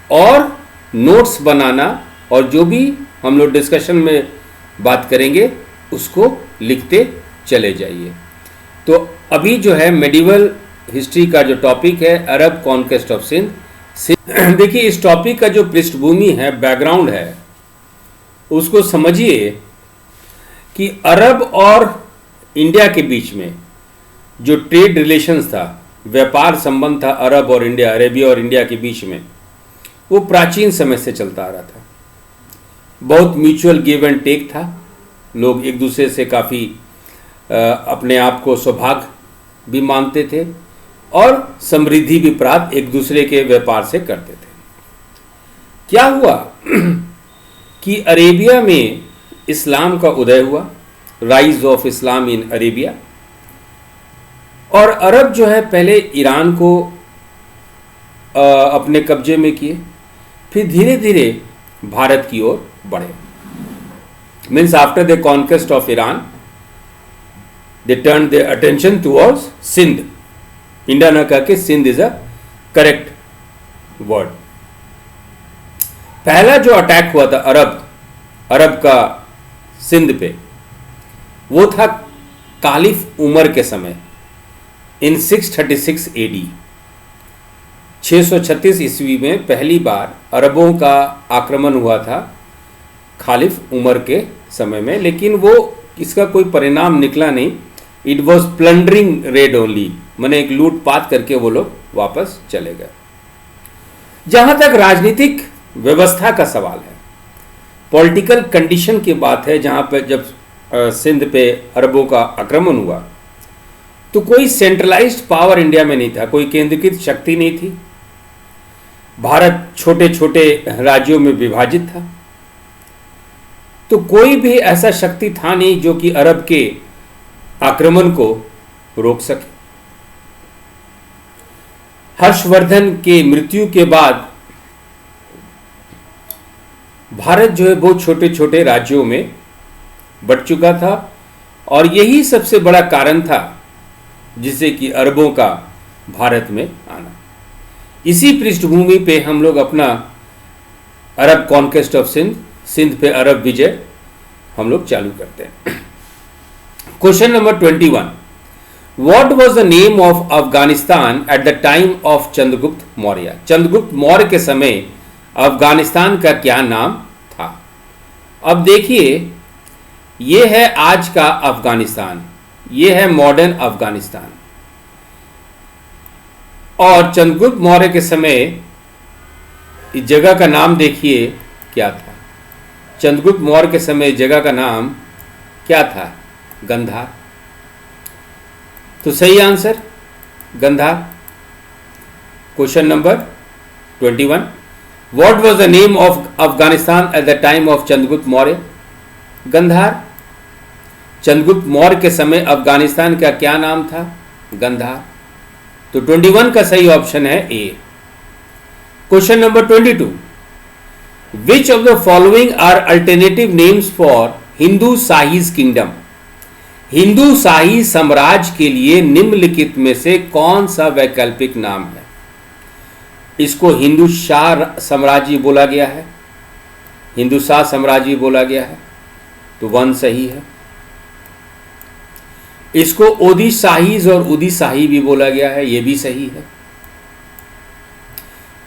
और नोट्स बनाना, और जो भी हम लोग डिस्कशन में बात करेंगे उसको लिखते चले जाइए। तो अभी जो है मेडिवल हिस्ट्री का जो टॉपिक है अरब कॉन्क्वेस्ट ऑफ सिंध। देखिए इस टॉपिक का जो पृष्ठभूमि है, बैकग्राउंड है, उसको समझिए कि अरब और इंडिया के बीच में जो ट्रेड रिलेशंस था, व्यापार संबंध था अरब और इंडिया, अरेबिया और इंडिया के बीच में, वो प्राचीन समय से चलता आ रहा था। बहुत म्यूचुअल गिव एंड टेक था, लोग एक दूसरे से काफ़ी अपने आप को सौभाग्य भी मानते थे और समृद्धि भी प्राप्त एक दूसरे के व्यापार से करते थे। क्या हुआ कि अरेबिया में इस्लाम का उदय हुआ, rise of Islam in Arabia, और अरब जो है पहले ईरान को अपने कब्जे में किए, फिर धीरे धीरे भारत की ओर बढ़े। Means after the conquest of Iran they turn their attention towards Sindh. India न कह के Sindh is a correct word. पहला जो अटैक हुआ था अरब का सिंध पे, वो था कालिफ उमर के समय इन 636 AD। 636 ईस्वी में पहली बार अरबों का आक्रमण हुआ था खालिफ उमर के समय में, लेकिन वो इसका कोई परिणाम निकला नहीं। It was plundering red only, मैंने एक लूटपाट करके वो लोग वापस चले गए। जहां तक राजनीतिक व्यवस्था का सवाल है, पॉलिटिकल कंडीशन की बात है, जहाँ पर जब सिंध पे अरबों का आक्रमण हुआ तो कोई सेंट्रलाइज्ड पावर इंडिया में नहीं था, कोई केंद्रीकृत शक्ति नहीं थी। भारत छोटे छोटे राज्यों में विभाजित था, तो कोई भी ऐसा शक्ति था नहीं जो कि अरब के आक्रमण को रोक सके। हर्षवर्धन के मृत्यु के बाद भारत जो है बहुत छोटे छोटे राज्यों में बंट चुका था, और यही सबसे बड़ा कारण था जिससे कि अरबों का भारत में आना। इसी पृष्ठभूमि पे हम लोग अपना अरब कॉन्क्वेस्ट ऑफ सिंध पे अरब विजय हम लोग चालू करते हैं। Question number 21, what was the name of Afghanistan at the time of Chandragupta Maurya? Chandragupta Maurya के समय अफगानिस्तान का क्या नाम था? अब देखिए, ये है आज का अफगानिस्तान, ये है मॉडर्न अफगानिस्तान, और चंद्रगुप्त मौर्य के समय इस जगह का नाम देखिए क्या था। चंद्रगुप्त मौर्य के समय जगह का नाम क्या था? गंधार। तो सही answer Gandhar. Question number 21, what was the name of Afghanistan at the time of Chandragupta Maurya? Gandhar. Chandragupta Maurya के समय अफगानिस्तान का क्या नाम था? गंधार। तो 21 का सही ऑप्शन है A. Question number 22, which of the following are alternative names for Hindu Shahis kingdom? Hindu Shahi साम्राज्य के लिए निम्नलिखित में से कौन सा वैकल्पिक नाम है? इसको हिंदू शाह साम्राज्य बोला गया है, हिंदू शाह साम्राज्य बोला गया है, तो 1 सही है। इसको ओदी शाहीज और उदी शाही भी बोला गया है, यह भी सही है।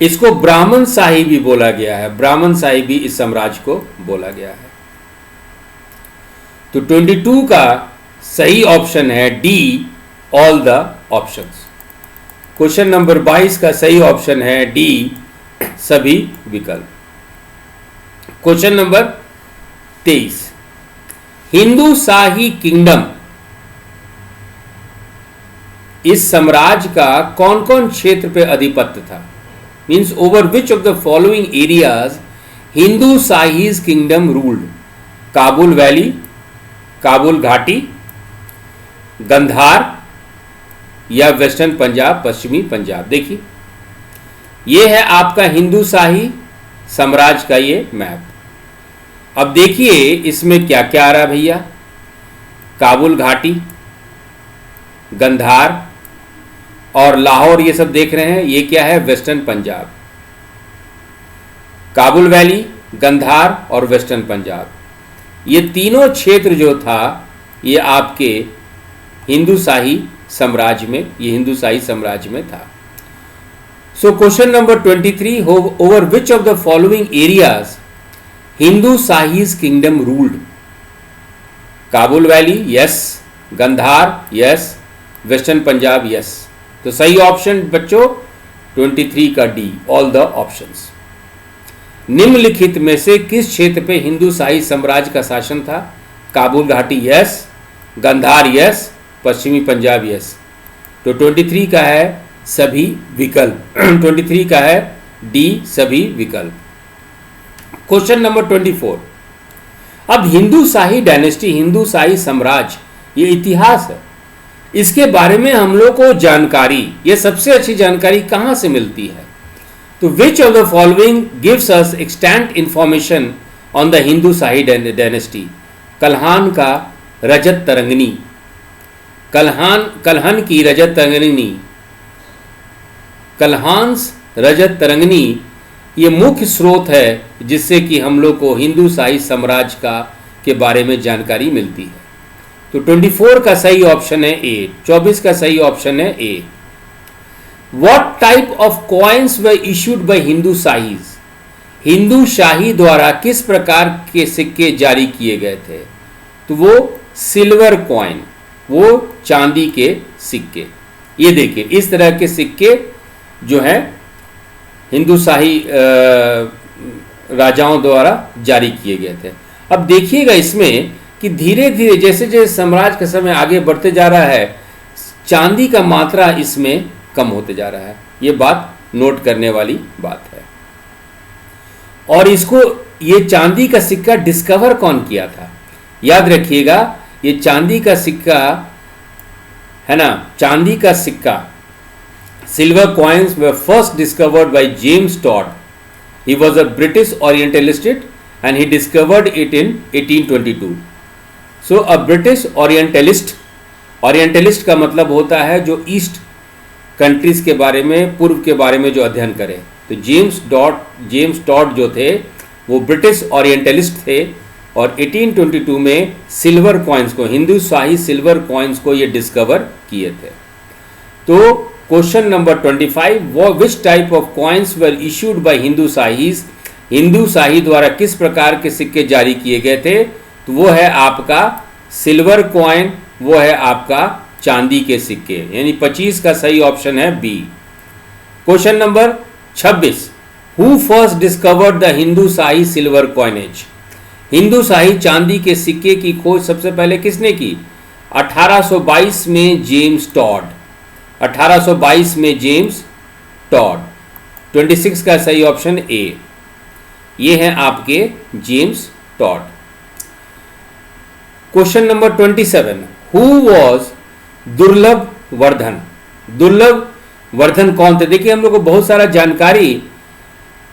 इसको ब्राह्मण शाही भी बोला गया है, ब्राह्मण शाही भी इस साम्राज्य को बोला गया है। तो 22 का सही ऑप्शन है D, all the options. Question number 22 का सही ऑप्शन है डी, सभी विकल्प। Question number 23, Hindu Shahi kingdom इस साम्राज्य का कौन कौन क्षेत्र पे अधिपत्य था? Means over which of the following areas Hindu Shahis kingdom ruled? Kabul valley, Kabul घाटी, गंधार या वेस्टर्न पंजाब, पश्चिमी पंजाब। देखिए, यह है आपका हिंदू शाही साम्राज्य का ये मैप। अब देखिए इसमें क्या क्या आ रहा है भैया। काबुल घाटी, गंधार और लाहौर, ये सब देख रहे हैं, ये क्या है? वेस्टर्न पंजाब। काबुल वैली, गंधार और वेस्टर्न पंजाब, ये तीनों क्षेत्र जो था ये आपके हिंदू शाही साम्राज्य में, ये हिंदू शाही साम्राज्य में था। So question number 23, over which of the following areas Hindu Shahis kingdom ruled? Kabul valley yes, Gandhar yes, western Punjab yes. तो सही ऑप्शन बच्चों 23 का डी, ऑल द ऑप्शंस। निम्नलिखित में से किस क्षेत्र पे हिंदू शाही साम्राज्य का शासन था? काबुल घाटी यस, गंधार यस, पश्चिमी पंजाब यस। तो 23 का है सभी विकल्प। 23 का है डी, सभी विकल्प। क्वेश्चन नंबर 24, अब हिंदू शाही डायनेस्टी, हिंदू शाही साम्राज्य, ये इतिहास है, इसके बारे में हम लोग को जानकारी, ये सबसे अच्छी जानकारी कहाँ से मिलती है? तो which of the following gives us extent information on the Hindu Shahi dynasty? Kalhana का रजत तरंगिणी, कल्हन की रजत तरंगिणी, कल्हांस रजत तरंगिणी, ये मुख्य स्रोत है जिससे कि हम लोग को हिंदू शाही साम्राज्य का के बारे में जानकारी मिलती है। तो 24 का सही ऑप्शन है ए, 24 का सही ऑप्शन है A. What type of coins were issued by Hindu Shahis? Hindu Shahi द्वारा किस प्रकार के सिक्के जारी किए गए थे? तो वो सिल्वर कॉइन, वो चांदी के सिक्के। ये देखिए इस तरह के सिक्के जो हैं हिंदू शाही राजाओं द्वारा जारी किए गए थे। अब देखिएगा इसमें कि धीरे धीरे जैसे जैसे साम्राज्य का समय आगे बढ़ते जा रहा है, चांदी का मात्रा इसमें कम होते जा रहा है। ये बात नोट करने वाली बात है। और इसको, ये चांदी का सिक्का डिस्कवर कौन किया था? याद रखिएगा, ये चांदी का सिक्का है ना, चांदी का सिक्का, silver coins were first discovered by James Tod. He was a British orientalist and he discovered it in 1822। So a British orientalist, orientalist का मतलब होता है जो ईस्ट कंट्रीज के बारे में, पूर्व के बारे में जो अध्ययन करे। तो जेम्स टॉड जो थे वो ब्रिटिश ओरिएंटलिस्ट थे और 1822 में सिल्वर कॉइन्स को, हिंदू शाही सिल्वर कॉइन्स को ये डिस्कवर किए थे। तो question number 25, which type of coins were issued by Hindu Shahis? Hindu Shahi द्वारा किस प्रकार के सिक्के जारी किए गए थे? तो वो है आपका सिल्वर कॉइन, वो है आपका चांदी के सिक्के, यानी 25 का सही ऑप्शन है B. Question number 26, who first discovered the Hindu Shahi silver coinage? Hindu Shahi चांदी के सिक्के की खोज सबसे पहले किसने की? 1822 में जेम्स टॉड, 1822 में जेम्स टॉड। 26 का सही ऑप्शन ए, ये हैं आपके James Tod. Question number 27, who was Durlabh Vardhan? दुर्लभ वर्धन कौन थे? देखिए, हम लोग को बहुत सारा जानकारी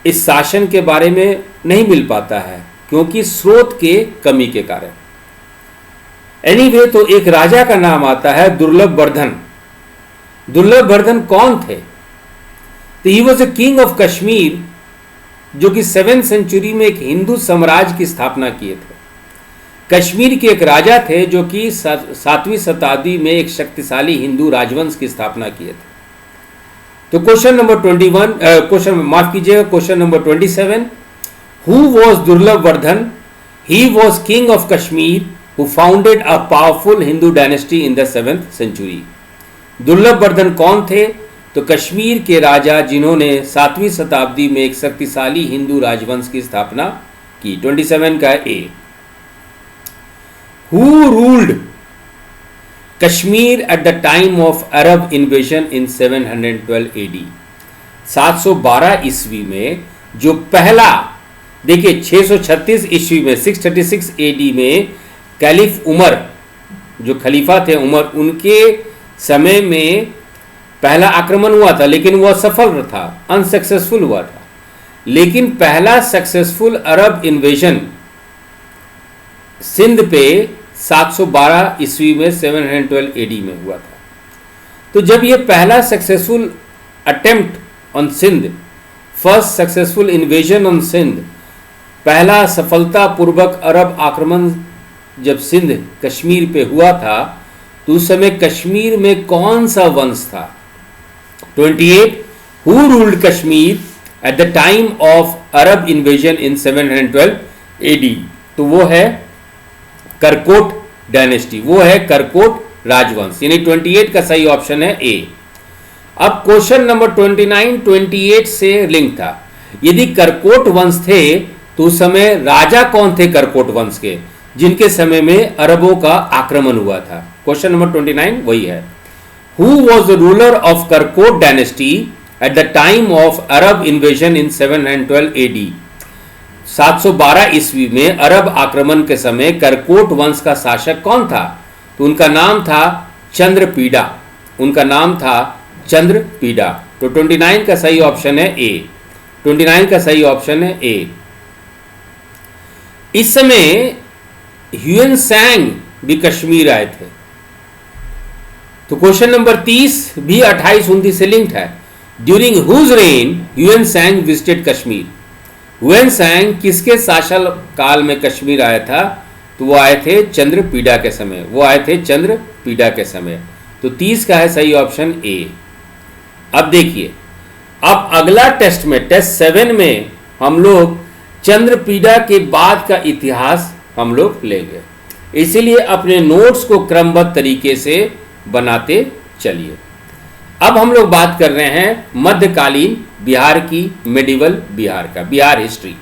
इस शासन के बारे में नहीं मिल पाता है क्योंकि स्रोत के कमी के कारण। एनीवे, तो एक राजा का नाम आता है दुर्लभ वर्धन। दुर्लभ वर्धन कौन थे? तो ही was a king of Kashmir, जो कि 7th सेंचुरी में एक हिंदू साम्राज्य की स्थापना किए थे। कश्मीर के एक राजा थे जो कि 7वीं शताब्दी में एक शक्तिशाली हिंदू राजवंश की स्थापना किए थे। तो question number 21, question number 27, who was Durlabh Vardhan? He was king of Kashmir who founded a powerful Hindu dynasty in the 7th century. Durlabh Vardhan कौन थे? तो कश्मीर के राजा जिन्होंने 7वीं शताब्दी में एक शक्तिशाली हिंदू राजवंश की स्थापना की। 27 का ए। Who ruled Kashmir at the time of Arab invasion in 712 AD? 712 ईस्वी में जो पहला, देखिए 636 ईस्वी में 636 AD में कैलिफ उमर, जो खलीफा थे उमर, उनके समय में पहला आक्रमण हुआ था, लेकिन वह असफल था, अनसक्सेसफुल हुआ था। लेकिन पहला सक्सेसफुल अरब इन्वेजन सिंध पे 712 ईस्वी में 712 एडी में हुआ था। तो जब ये पहला successful attempt on Sindh, first successful invasion on Sindh, पहला सफलतापूर्वक अरब आक्रमण जब सिंध कश्मीर पे हुआ था, तो उस समय कश्मीर में कौन सा वंश था? 28, who ruled Kashmir at the time of Arab invasion in 712 A D? तो वो है करकोट डायनेस्टी, वो है करकोट राजवंश, यानी 28 का सही ऑप्शन है ए। अब क्वेश्चन नंबर 29 28 से लिंक था। यदि करकोट वंश थे तो उस समय राजा कौन थे करकोट वंश के, जिनके समय में अरबों का आक्रमण हुआ था? क्वेश्चन नंबर 29 वही है। Who was the ruler of Karkot dynasty at the time of Arab invasion in 712 AD? 712 ईस्वी में अरब आक्रमण के समय करकोट वंश का शासक कौन था? तो उनका नाम था चंद्रपीड़ा, उनका नाम था चंद्रपीड़ा। तो 29 का सही ऑप्शन है ए, 29 का सही ऑप्शन है ए। इस समय ह्यूएन सांग भी कश्मीर आए थे। तो क्वेश्चन नंबर 30 भी 28-29 से लिंक्ड है। ड्यूरिंग हुज रेन ह्यूएन सांग विजिटेड कश्मीर? ह्यूएन सांग किसके शासन काल में कश्मीर आया था? तो वो आए थे चंद्रपीड़ा के समय, वो आए थे चंद्रपीड़ा के समय। तो 30 का है सही ऑप्शन ए। अब देखिए, अब अगला टेस्ट में, टेस्ट 7 में हम लोग चंद्रपीड़ा के बाद का इतिहास हम लोग लेंगे, इसीलिए अपने नोट्स को क्रमबद्ध तरीके से बनाते चलिए। अब हम लोग बात कर रहे हैं मध्यकालीन बिहार की, मेडिवल बिहार का, बिहार हिस्ट्री।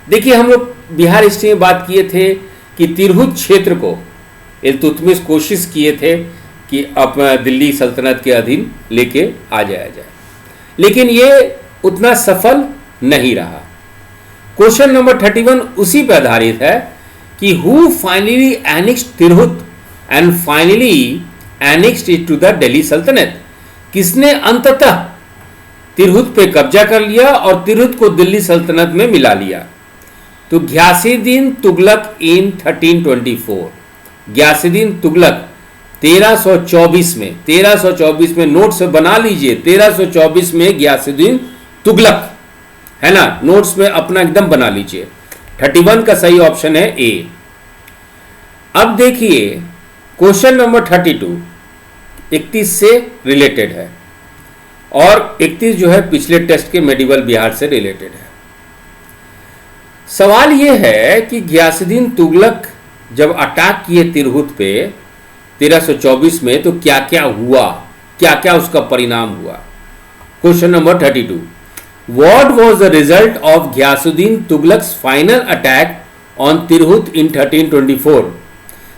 देखिए, हम लोग बिहार हिस्ट्री में बात किए थे कि तिरहुत क्षेत्र को इल्तुतमिश कोशिश किए थे कि अपना दिल्ली सल्तनत के अधीन लेके आ जाया जाए, लेकिन ये उतना सफल नहीं रहा। क्वेश्चन नंबर 31 उसी पर आधारित है कि who finally annexed Tirhut and finally annexed it to the Delhi sultanate. किसने अंततः तिरहुत पे कब्जा कर लिया और तिरहुत को दिल्ली सल्तनत में मिला लिया? तो घियासुद्दीन तुगलक इन 1324। घियासुद्दीन तुगलक 1324 में नोट्स बना लीजिए, 1324 में घियासुद्दीन तुगलक, है ना, नोट्स में अपना एकदम बना लीजिए। 31 का सही ऑप्शन है ए। अब देखिए क्वेश्चन नंबर 32 31 से रिलेटेड है और 31 जो है पिछले टेस्ट के मेडिवल बिहार से रिलेटेड है। सवाल यह है कि घियासुद्दीन तुगलक जब अटैक किए तिरहुत पे 1324 में तो क्या क्या हुआ, क्या क्या उसका परिणाम हुआ। Question number 32, what was the result of Ghiyasuddin Tughlaq's final attack on Tirhut in 1324।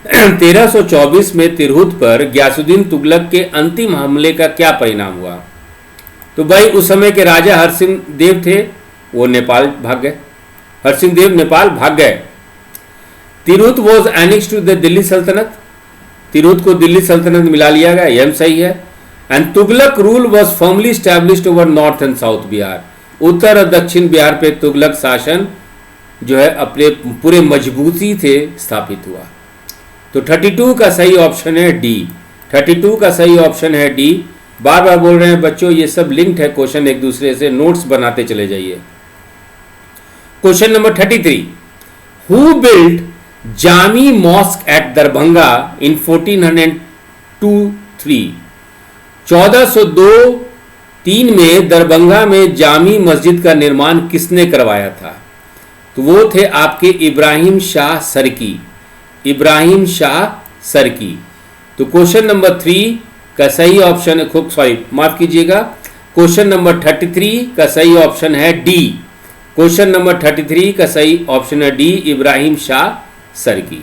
1324 में तिरहुत पर घियासुद्दीन तुगलक के अंतिम हमले का क्या परिणाम हुआ? तो भाई उस समय के राजा हरसिंह देव थे, वो नेपाल भाग गए, हरसिंह देव नेपाल भाग गए। Tirhut was annexed to the Delhi sultanate, Tirhut को दिल्ली सल्तनत मिला लिया गया, यह सही है। And Tughlaq rule was firmly established over north and south Bihar, उत्तर और दक्षिण बिहार पे तुगलक शासन जो है अपने पूरे मजबूती से स्थापित हुआ। तो 32 का सही ऑप्शन है डी। 32 का सही ऑप्शन है डी। बार बार बोल रहे हैं बच्चों, ये सब लिंक्ड है क्वेश्चन एक दूसरे से, नोट्स बनाते चले जाइए। Question number 33, who built Jami mosque at Darbhanga in 1402-3। 1402-3 में दरभंगा में जामी मस्जिद का निर्माण किसने करवाया था? तो वो थे आपके इब्राहिम शाह सरकी, इब्राहिम शाह सरकी। तो क्वेश्चन नंबर 3 का सही ऑप्शन है, खूब सॉरी माफ कीजिएगा, क्वेश्चन नंबर 33 का सही ऑप्शन है डी। क्वेश्चन नंबर 33 का सही ऑप्शन है डी, इब्राहिम शाह सरकी।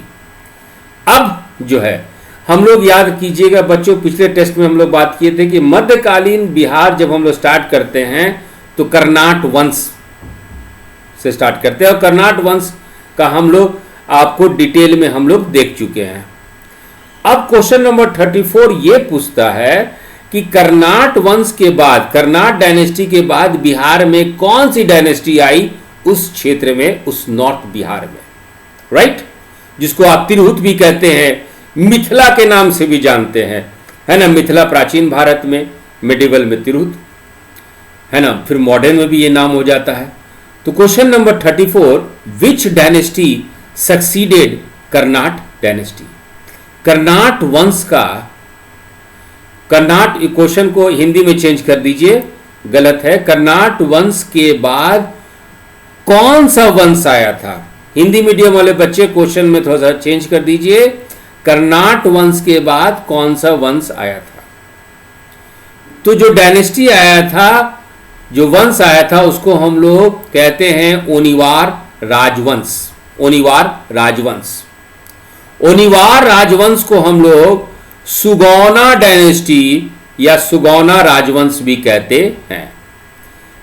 अब जो है हम लोग याद कीजिएगा बच्चों, पिछले टेस्ट में हम लोग बात किए थे कि मध्यकालीन बिहार जब हम लोग स्टार्ट करते हैं तो कर्नाट वंश से स्टार्ट करते हैं और कर्नाट वंश का हम लोग आपको डिटेल में हम लोग देख चुके हैं। अब क्वेश्चन नंबर 34 ये पूछता है कि कर्नाट वंश के बाद, कर्नाट डायनेस्टी के बाद बिहार में कौन सी डायनेस्टी आई उस क्षेत्र में, उस नॉर्थ बिहार में, राइट, जिसको आप तिरहुत भी कहते हैं, मिथिला के नाम से भी जानते हैं, है ना। मिथिला प्राचीन भारत में, मेडिवल में तिरहुत, है ना, फिर मॉडर्न में भी ये नाम हो जाता है। तो क्वेश्चन नंबर 34, विच dynasty succeeded Karnat dynasty? Karnat वंश का, कर्नाट क्वेश्चन को हिंदी में चेंज कर दीजिए, गलत है। कर्नाट वंश के बाद कौन सा वंश आया था? हिंदी मीडियम वाले बच्चे क्वेश्चन में थोड़ा सा चेंज कर दीजिए, कर्नाट वंश के बाद कौन सा वंश आया था? तो जो डायनेस्टी आया था, जो वंश आया था, उसको हम लोग कहते हैं ओनिवार राजवंश। ओनिवार राजवंश, ओनिवार राजवंश को हम लोग सुगौना डायनेस्टी या सुगौना राजवंश भी कहते हैं।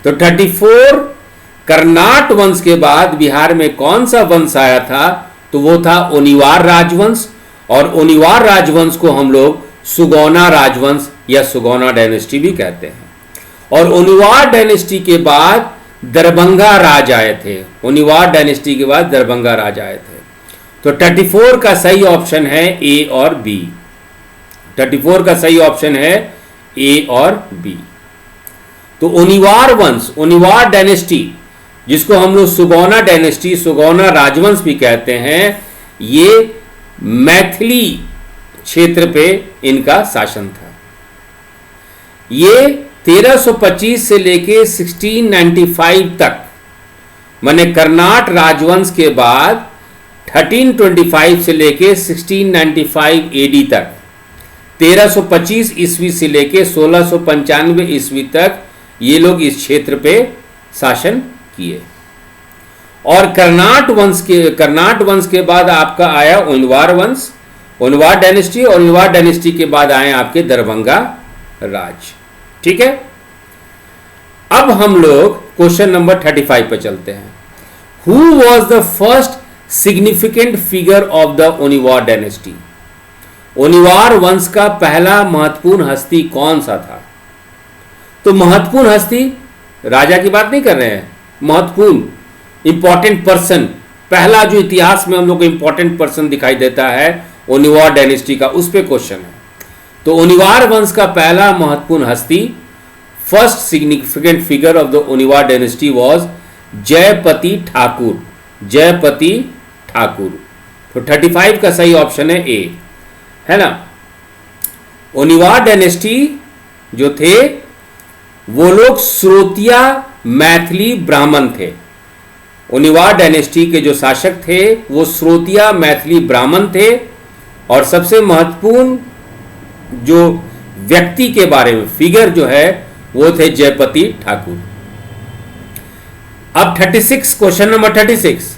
तो 34 कर्नाट वंश के बाद बिहार में कौन सा वंश आया था? तो वो था ओनिवार राजवंश, और ओनिवार राजवंश को हम लोग सुगौना राजवंश या सुगौना डायनेस्टी भी कहते हैं। और ओनिवार डायनेस्टी के बाद दरभंगा राज आए थे, ओनिवार डायनेस्टी के बाद दरभंगा राज आए थे। तो 34 का सही ऑप्शन है ए और बी। 34 का सही ऑप्शन है ए और बी। तो ओनिवार वंश, ओनिवार डायनेस्टी, जिसको हम लोग सुगौना डायनेस्टी, सुगौना राजवंश भी कहते हैं, ये मैथिली क्षेत्र पे इनका शासन था। ये 1325 से लेके 1695 तक, माने कर्नाट राजवंश के बाद 1325 से लेके 1695 एडी तक, 1325 ईस्वी से लेके 1695 ईस्वी तक ये लोग इस क्षेत्र पे शासन किए। और कर्नाट वंश के बाद आपका आया ओनिवार वंश, ओनिवार डायनेस्टी, और ओनिवार डायनेस्टी के बाद आए आपके दरभंगा राज। ठीक है, अब हम लोग क्वेश्चन नंबर 35 पर चलते हैं। Who was the first significant figure of the Oinwar dynasty? Oinwar वंश का पहला महत्वपूर्ण हस्ती कौन सा था? तो महत्वपूर्ण हस्ती, राजा की बात नहीं कर रहे हैं, महत्वपूर्ण इंपॉर्टेंट पर्सन, पहला जो इतिहास में हम लोग को इंपॉर्टेंट पर्सन दिखाई देता है ओनिवार डायनेस्टी का, उस पे क्वेश्चन है। तो ओनिवार वंश का पहला महत्वपूर्ण हस्ती, first significant figure of the Oinwar dynasty was Jaipati Thakur. Jaipati Thakur. तो 35 का सही ऑप्शन है ए, है ना। ओनिवार डायनेस्टी जो थे वो लोग श्रोतिया मैथिली ब्राह्मण थे। ओनिवार डायनेस्टी के जो शासक थे वो श्रोतिया मैथिली ब्राह्मण थे, और सबसे महत्वपूर्ण जो व्यक्ति के बारे में फिगर जो है वो थे जयपति ठाकुर। अब 36, question number 36,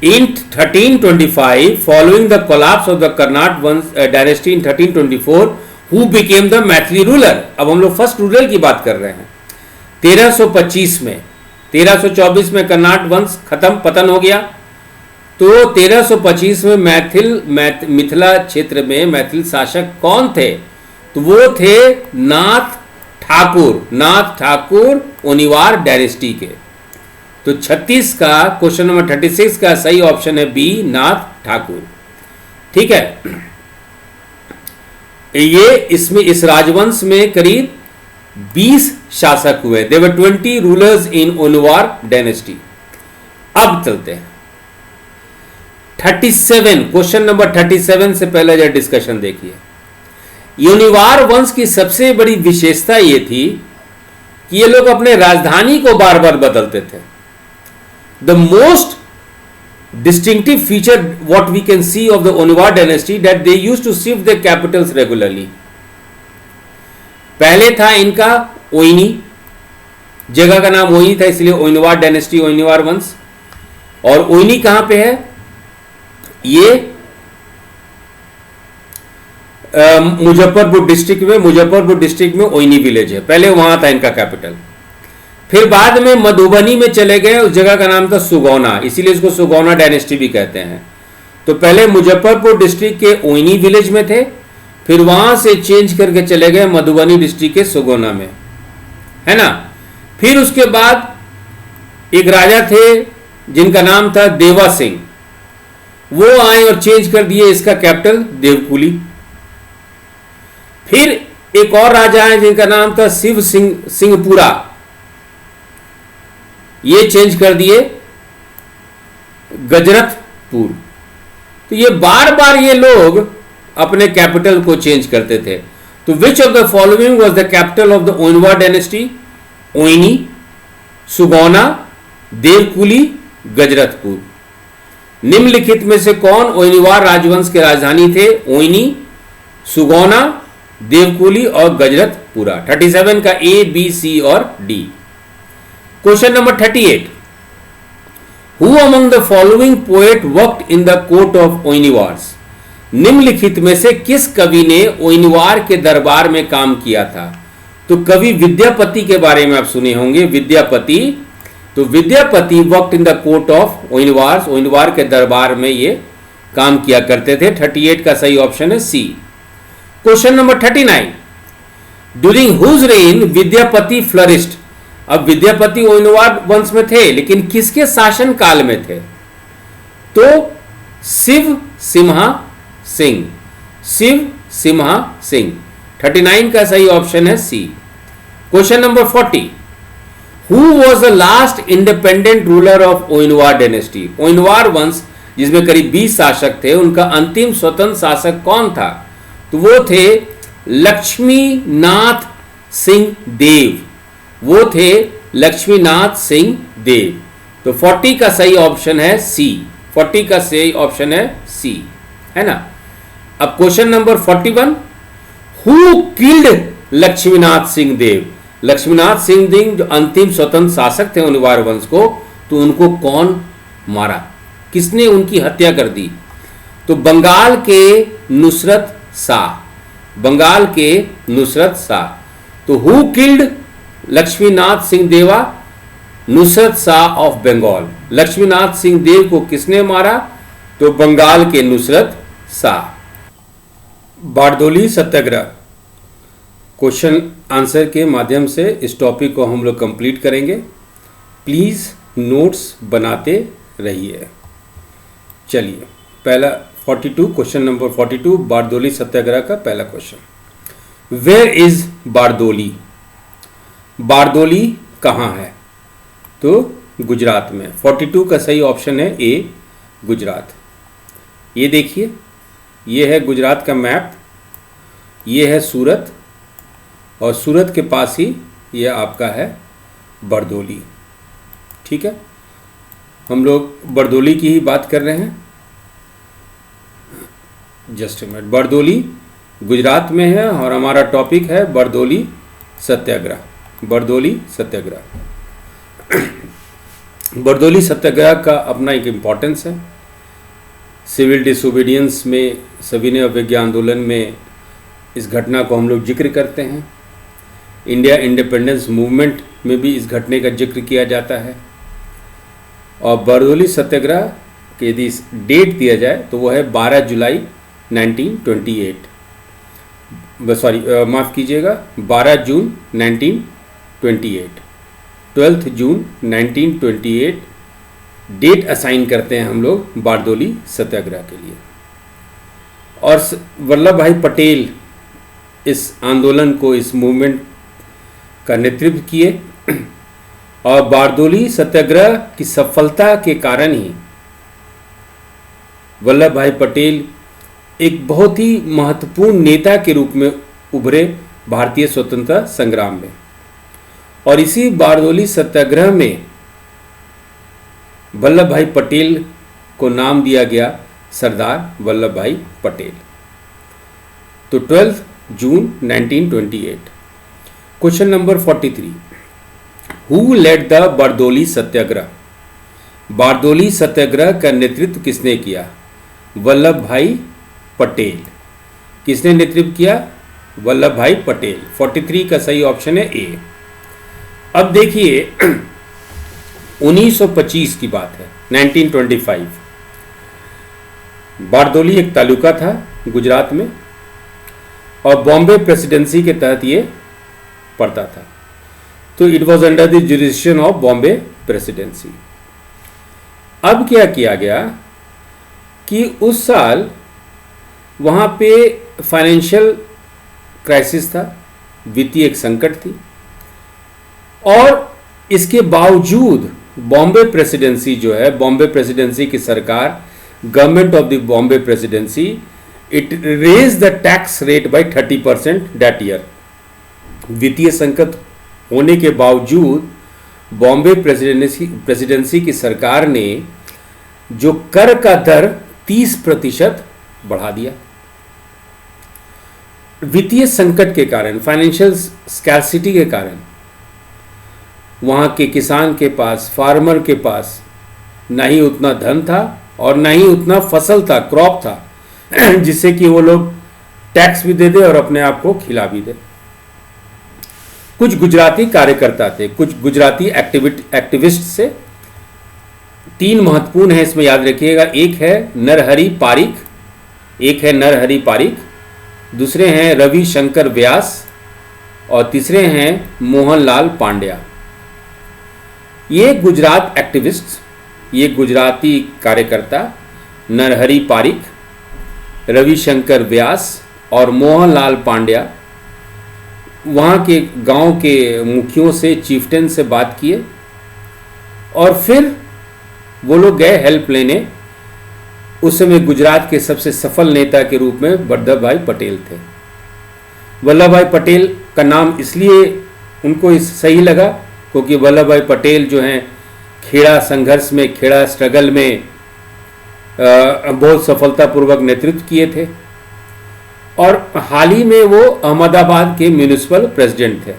in 1325 following the collapse of the Karnat vansh dynasty in 1324 who became the Maithili ruler? अब हम लोग फर्स्ट रूलर की बात कर रहे हैं। 1325 में, 1324 में कर्नाट वंश खत्म, पतन हो गया, तो 1325 में मिथिला क्षेत्र में मैथिल शासक कौन थे? तो वो थे नाथ ठाकुर। नाथ ठाकुर ओनिवार डायनेस्टी के। तो 36 का, क्वेश्चन नंबर 36 का सही ऑप्शन है बी, नाथ ठाकुर। ठीक है, ये इसमें इस राजवंश में करीब 20 शासक हुए। There were 20 rulers in Oinwar dynasty. अब चलते हैं 37, क्वेश्चन नंबर 37 से पहले जो डिस्कशन देखिए। ओनिवार वंश की सबसे बड़ी विशेषता ये थी कि ये लोग अपने राजधानी को बार बार बदलते थे। The most distinctive feature what we can see of the Onivar dynasty that they used to shift their capitals regularly. पहले था इनका ओइनी, जगह का नाम ओइनी था, इसलिए ओनिवार डायनेस्टी, ओनिवार वंश। और ओइनी कहां पे है? ये मुजफ्फरपुर डिस्ट्रिक्ट में ओइनी विलेज है, पहले वहां था इनका कैपिटल। फिर बाद में मधुबनी में चले गए, उस जगह का नाम था सुगौना, इसीलिए इसको सुगौना डायनेस्टी भी कहते हैं। तो पहले मुजफ्फरपुर डिस्ट्रिक्ट के ओइनी विलेज में थे, फिर वहां से चेंज करके चले गए मधुबनी डिस्ट्रिक्ट के सुगौना में, है ना। फिर उसके बाद एक राजा थे जिनका नाम था देवा सिंह, वो आए और चेंज कर दिए इसका कैपिटल देवकुली। फिर एक और राजा है जिनका नाम था शिव सिंहपुरा, ये चेंज कर दिए गजरतपुर। तो ये बार बार ये लोग अपने कैपिटल को चेंज करते थे। तो which of the following was the capital of the Oinwar dynasty? Oini, Sugauna, Deokuli, गजरतपुर। निम्नलिखित में से कौन ओनिवार राजवंश के राजधानी थे? ओइनी, सुगौना, देवकुली और गजरतपुरा। 37 का ए, बी, सी और D. Question number 38, who among the following poet worked in the court of Oinwars? निम्नलिखित में से किस कवि ने ओनिवार के दरबार में काम किया था? तो कवि विद्यापति के बारे में आप सुने होंगे, विद्यापति। तो Vidyapati worked in the court of Oinwars, Oinwar के दरबार में ये काम किया करते थे। 38 का सही ऑप्शन है C. Question number 39, during whose reign Vidyapati flourished? अब विद्यापति ओनिवार वंश में थे, लेकिन किसके शासन काल में थे? तो शिव सिम्हा सिंह। शिव सिम्हा सिंह। 39 का सही ऑप्शन है C. Question number 40, who was the last independent ruler of Oinwar dynasty? Oinwar वंश जिसमें करीब 20 शासक थे, उनका अंतिम स्वतंत्र शासक कौन था? तो वो थे लक्ष्मीनाथ सिंह देव। वो थे लक्ष्मीनाथ सिंह देव। तो 40 का सही ऑप्शन है सी। 40 का सही ऑप्शन है सी, है ना। अब question number 41, who killed Lakshminath Singh Dev? Lakshminath Singh Dev जो अंतिम स्वतंत्र शासक थे ओनिवार वंश को, तो उनको कौन मारा, किसने उनकी हत्या कर दी? तो बंगाल के नुसरत शाह, बंगाल के नुसरत शाह। तो हु किल्ड लक्ष्मीनाथ सिंह देवा? नुसरत शाह ऑफ बंगाल। लक्ष्मीनाथ सिंह देव को किसने मारा? तो बंगाल के नुसरत शाह। बारदोली सत्याग्रह, क्वेश्चन आंसर के माध्यम से इस टॉपिक को हम लोग कंप्लीट करेंगे। प्लीज़ नोट्स बनाते रहिए। चलिए, पहला 42, क्वेश्चन नंबर 42, बारदोली सत्याग्रह का पहला question. Where is Bardoli? Bardoli कहाँ है? तो गुजरात में। 42 का सही ऑप्शन है ए, गुजरात। ये देखिए, ये है गुजरात का मैप, ये है सूरत, और सूरत के पास ही ये आपका है बारदोली। ठीक है, हम लोग बारदोली की ही बात कर रहे हैं। जस्ट मिनट, बारदोली गुजरात में है और हमारा टॉपिक है बारदोली सत्याग्रह। बारदोली सत्याग्रह, बारदोली सत्याग्रह का अपना एक इम्पॉर्टेंस है। सिविल डिसोबीडियंस में, सविनय अवज्ञा आंदोलन में इस घटना को हम लोग जिक्र करते हैं। इंडिया इंडिपेंडेंस मूवमेंट में भी इस घटने का जिक्र किया जाता है। और बारदोली सत्याग्रह के यदि डेट दिया जाए तो वो है 12 जुलाई 1928, सॉरी माफ़ कीजिएगा, 12 जून 1928, 12 जून 1928 डेट असाइन करते हैं हम लोग बारदोली सत्याग्रह के लिए। और वल्लभ भाई पटेल इस आंदोलन को, इस मूवमेंट का नेतृत्व किए, और बारदोली सत्याग्रह की सफलता के कारण ही वल्लभ भाई पटेल एक बहुत ही महत्वपूर्ण नेता के रूप में उभरे भारतीय स्वतंत्रता संग्राम में। और इसी बारदोली सत्याग्रह में वल्लभ भाई पटेल को नाम दिया गया सरदार वल्लभ भाई पटेल। तो 12 जून 1928। Question number 43, who led the Bardoli Satyagraha? Bardoli सत्याग्रह का नेतृत्व किसने किया? वल्लभ भाई पटेल। किसने नेतृत्व किया? वल्लभ भाई पटेल। 43 का सही ऑप्शन है ए। अब देखिए 1925 की बात है, 1925। बारदोली एक तालुका था गुजरात में और बॉम्बे प्रेसिडेंसी के तहत ये पड़ता था। तो it was under the jurisdiction of Bombay presidency. अब क्या किया गया कि उस साल वहाँ पे फाइनेंशियल क्राइसिस था, वित्तीय एक संकट थी, और इसके बावजूद बॉम्बे प्रेसिडेंसी जो है, बॉम्बे प्रेसिडेंसी की सरकार, government of the Bombay presidency, it raise the tax rate by 30% that year. वित्तीय संकट होने के बावजूद बॉम्बे प्रेसिडेंसी की सरकार ने जो कर का दर 30% बढ़ा दिया। वित्तीय संकट के कारण, फाइनेंशियल स्कैर्सिटी के कारण, वहाँ के किसान के पास, फार्मर के पास ना ही उतना धन था और ना ही उतना फसल था, क्रॉप था, जिससे कि वो लोग टैक्स भी दे दे और अपने आप को खिला भी दे। कुछ गुजराती कार्यकर्ता थे, कुछ गुजराती एक्टिविस्ट से। 3 महत्वपूर्ण है, इसमें याद रखिएगा। एक है नरहरि पारिक, एक है नरहरि पारिक, दूसरे हैं रवि शंकर व्यास, और तीसरे हैं मोहनलाल पांड्या। ये गुजरात एक्टिविस्ट, ये गुजराती कार्यकर्ता नरहरि पारिक, रविशंकर व्यास और मोहनलाल पांड्या वहाँ के गांव के मुखियों से, चीफ्टेन से बात किए और फिर वो लोग गए हेल्प लेने। उस समय गुजरात के सबसे सफल नेता के रूप में वल्लभ भाई पटेल थे। वल्लभ भाई पटेल का नाम इसलिए उनको सही लगा क्योंकि वल्लभ भाई पटेल जो हैं खेड़ा संघर्ष में, खेड़ा स्ट्रगल में बहुत सफलतापूर्वक नेतृत्व किए थे और हाल ही में वो अहमदाबाद के म्यूनिसिपल प्रेसिडेंट थे।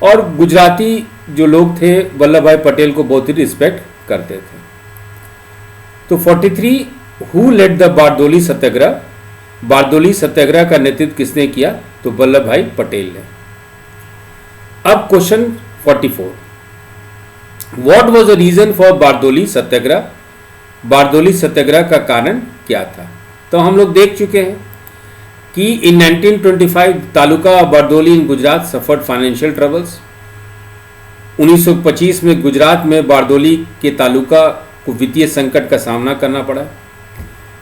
और गुजराती जो लोग थे वल्लभ भाई पटेल को बहुत ही रिस्पेक्ट करते थे। तो 43 who led the Bardoli Satyagraha, Bardoli सत्याग्रह का नेतृत्व किसने किया? तो वल्लभ भाई पटेल ने। अब question 44, what was the reason for Bardoli Satyagraha? Bardoli सत्याग्रह का कारण क्या था? तो हम लोग देख चुके हैं कि इन 1925 taluka of Bardoli in Gujarat suffered financial troubles. 1925 में गुजरात में बारदोली के तालुका को वित्तीय संकट का सामना करना पड़ा।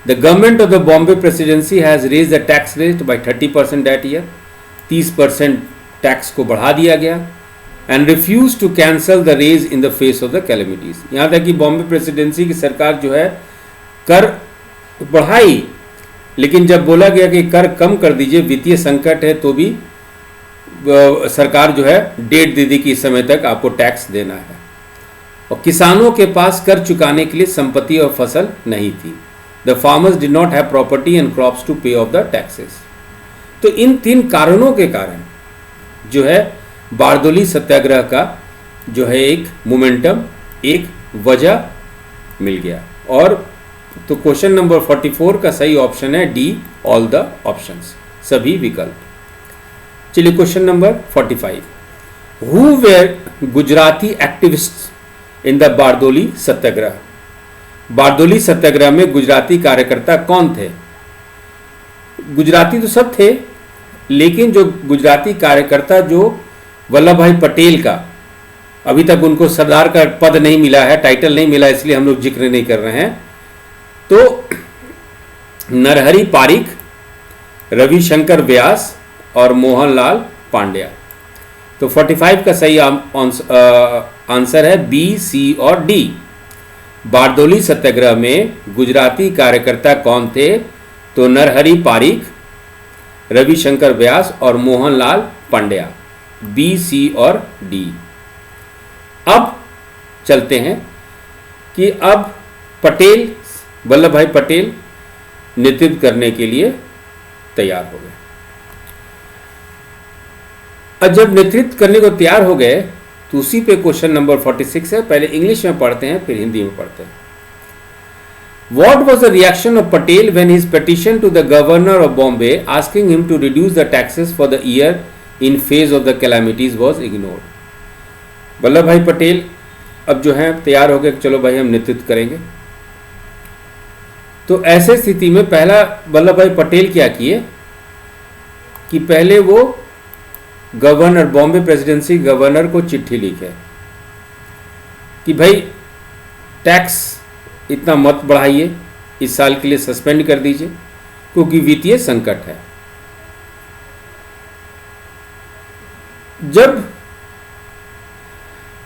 The government of the Bombay presidency has raise the tax rate by 30% that year. 30% tax को बढ़ा दिया गया and refuse to cancel the raise in the face of the calamities. यहाँ तक कि बॉम्बे प्रेसिडेंसी की सरकार जो है कर बढ़ाई, लेकिन जब बोला गया कि कर कम कर दीजिए, वित्तीय संकट है, तो भी सरकार जो है डेट दे दी कि इस समय तक आपको टैक्स देना है। और किसानों के पास कर चुकाने के लिए संपत्ति और फसल नहीं थी। The farmers did not have property and crops to pay off the taxes. तो इन 3 कारणों के कारण जो है बारदोली सत्याग्रह का जो है एक मोमेंटम, एक वजह मिल गया। और तो क्वेश्चन नंबर 44 का सही ऑप्शन है डी, ऑल द ऑप्शंस, सभी विकल्प। चलिए question number 45, who were Gujarati activist in the Bardoli Satyagraha? Bardoli Satyagraha में गुजराती कार्यकर्ता कौन थे? गुजराती तो सब थे, लेकिन जो गुजराती कार्यकर्ता जो वल्लभ भाई पटेल का, अभी तक उनको सरदार का पद नहीं मिला है, टाइटल नहीं मिला, इसलिए हम लोग जिक्र नहीं कर रहे हैं। तो नरहरि पारिक, रविशंकर व्यास और मोहनलाल पांड्या। तो 45 का सही आंसर है बी, सी और डी। बारदोली सत्याग्रह में गुजराती कार्यकर्ता कौन थे? तो नरहरि पारिक, रविशंकर व्यास और मोहनलाल पांड्या। बी, सी और डी। अब चलते हैं कि अब पटेल, वल्लभ भाई पटेल नेतृत्व करने के लिए तैयार हो गए। अब जब नेतृत्व करने को तैयार हो गए तो उसी पे क्वेश्चन नंबर 46 है। पहले इंग्लिश में पढ़ते हैं, फिर हिंदी में पढ़ते हैं। What was the reaction of Patel when his petition to the governor of Bombay asking him to reduce the taxes for the year in face of the calamities was ignored? Vallabh Bhai Patel अब जो है तैयार हो गए, चलो भाई हम नेतृत्व करेंगे। तो ऐसे स्थिति में पहला वल्लभ भाई पटेल क्या किए कि पहले वो गवर्नर, बॉम्बे प्रेसिडेंसी गवर्नर को चिट्ठी लिखे कि भाई टैक्स इतना मत बढ़ाइए, इस साल के लिए सस्पेंड कर दीजिए क्योंकि वित्तीय संकट है। जब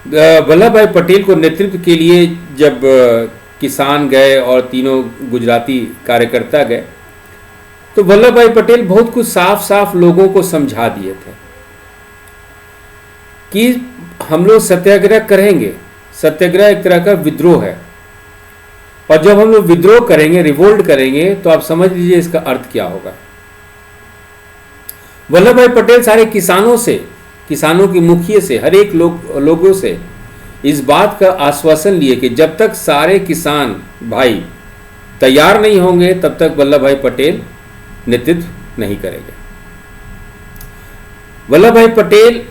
वल्लभ भाई पटेल को नेतृत्व के लिए जब किसान गए और तीनों गुजराती कार्यकर्ता गए तो वल्लभ भाई पटेल बहुत कुछ साफ साफ लोगों को समझा दिए थे कि हम लोग सत्याग्रह करेंगे। सत्याग्रह एक तरह का विद्रोह है और जब हम लोग विद्रोह करेंगे, रिवोल्ट करेंगे, तो आप समझ लीजिए इसका अर्थ क्या होगा। वल्लभ भाई पटेल सारे किसानों से, किसानों के मुखिए से, हर एक लोगों से इस बात का आश्वासन लिए कि जब तक सारे किसान भाई तैयार नहीं होंगे तब तक वल्लभ भाई पटेल नेतृत्व नहीं करेंगे। वल्लभ भाई पटेल,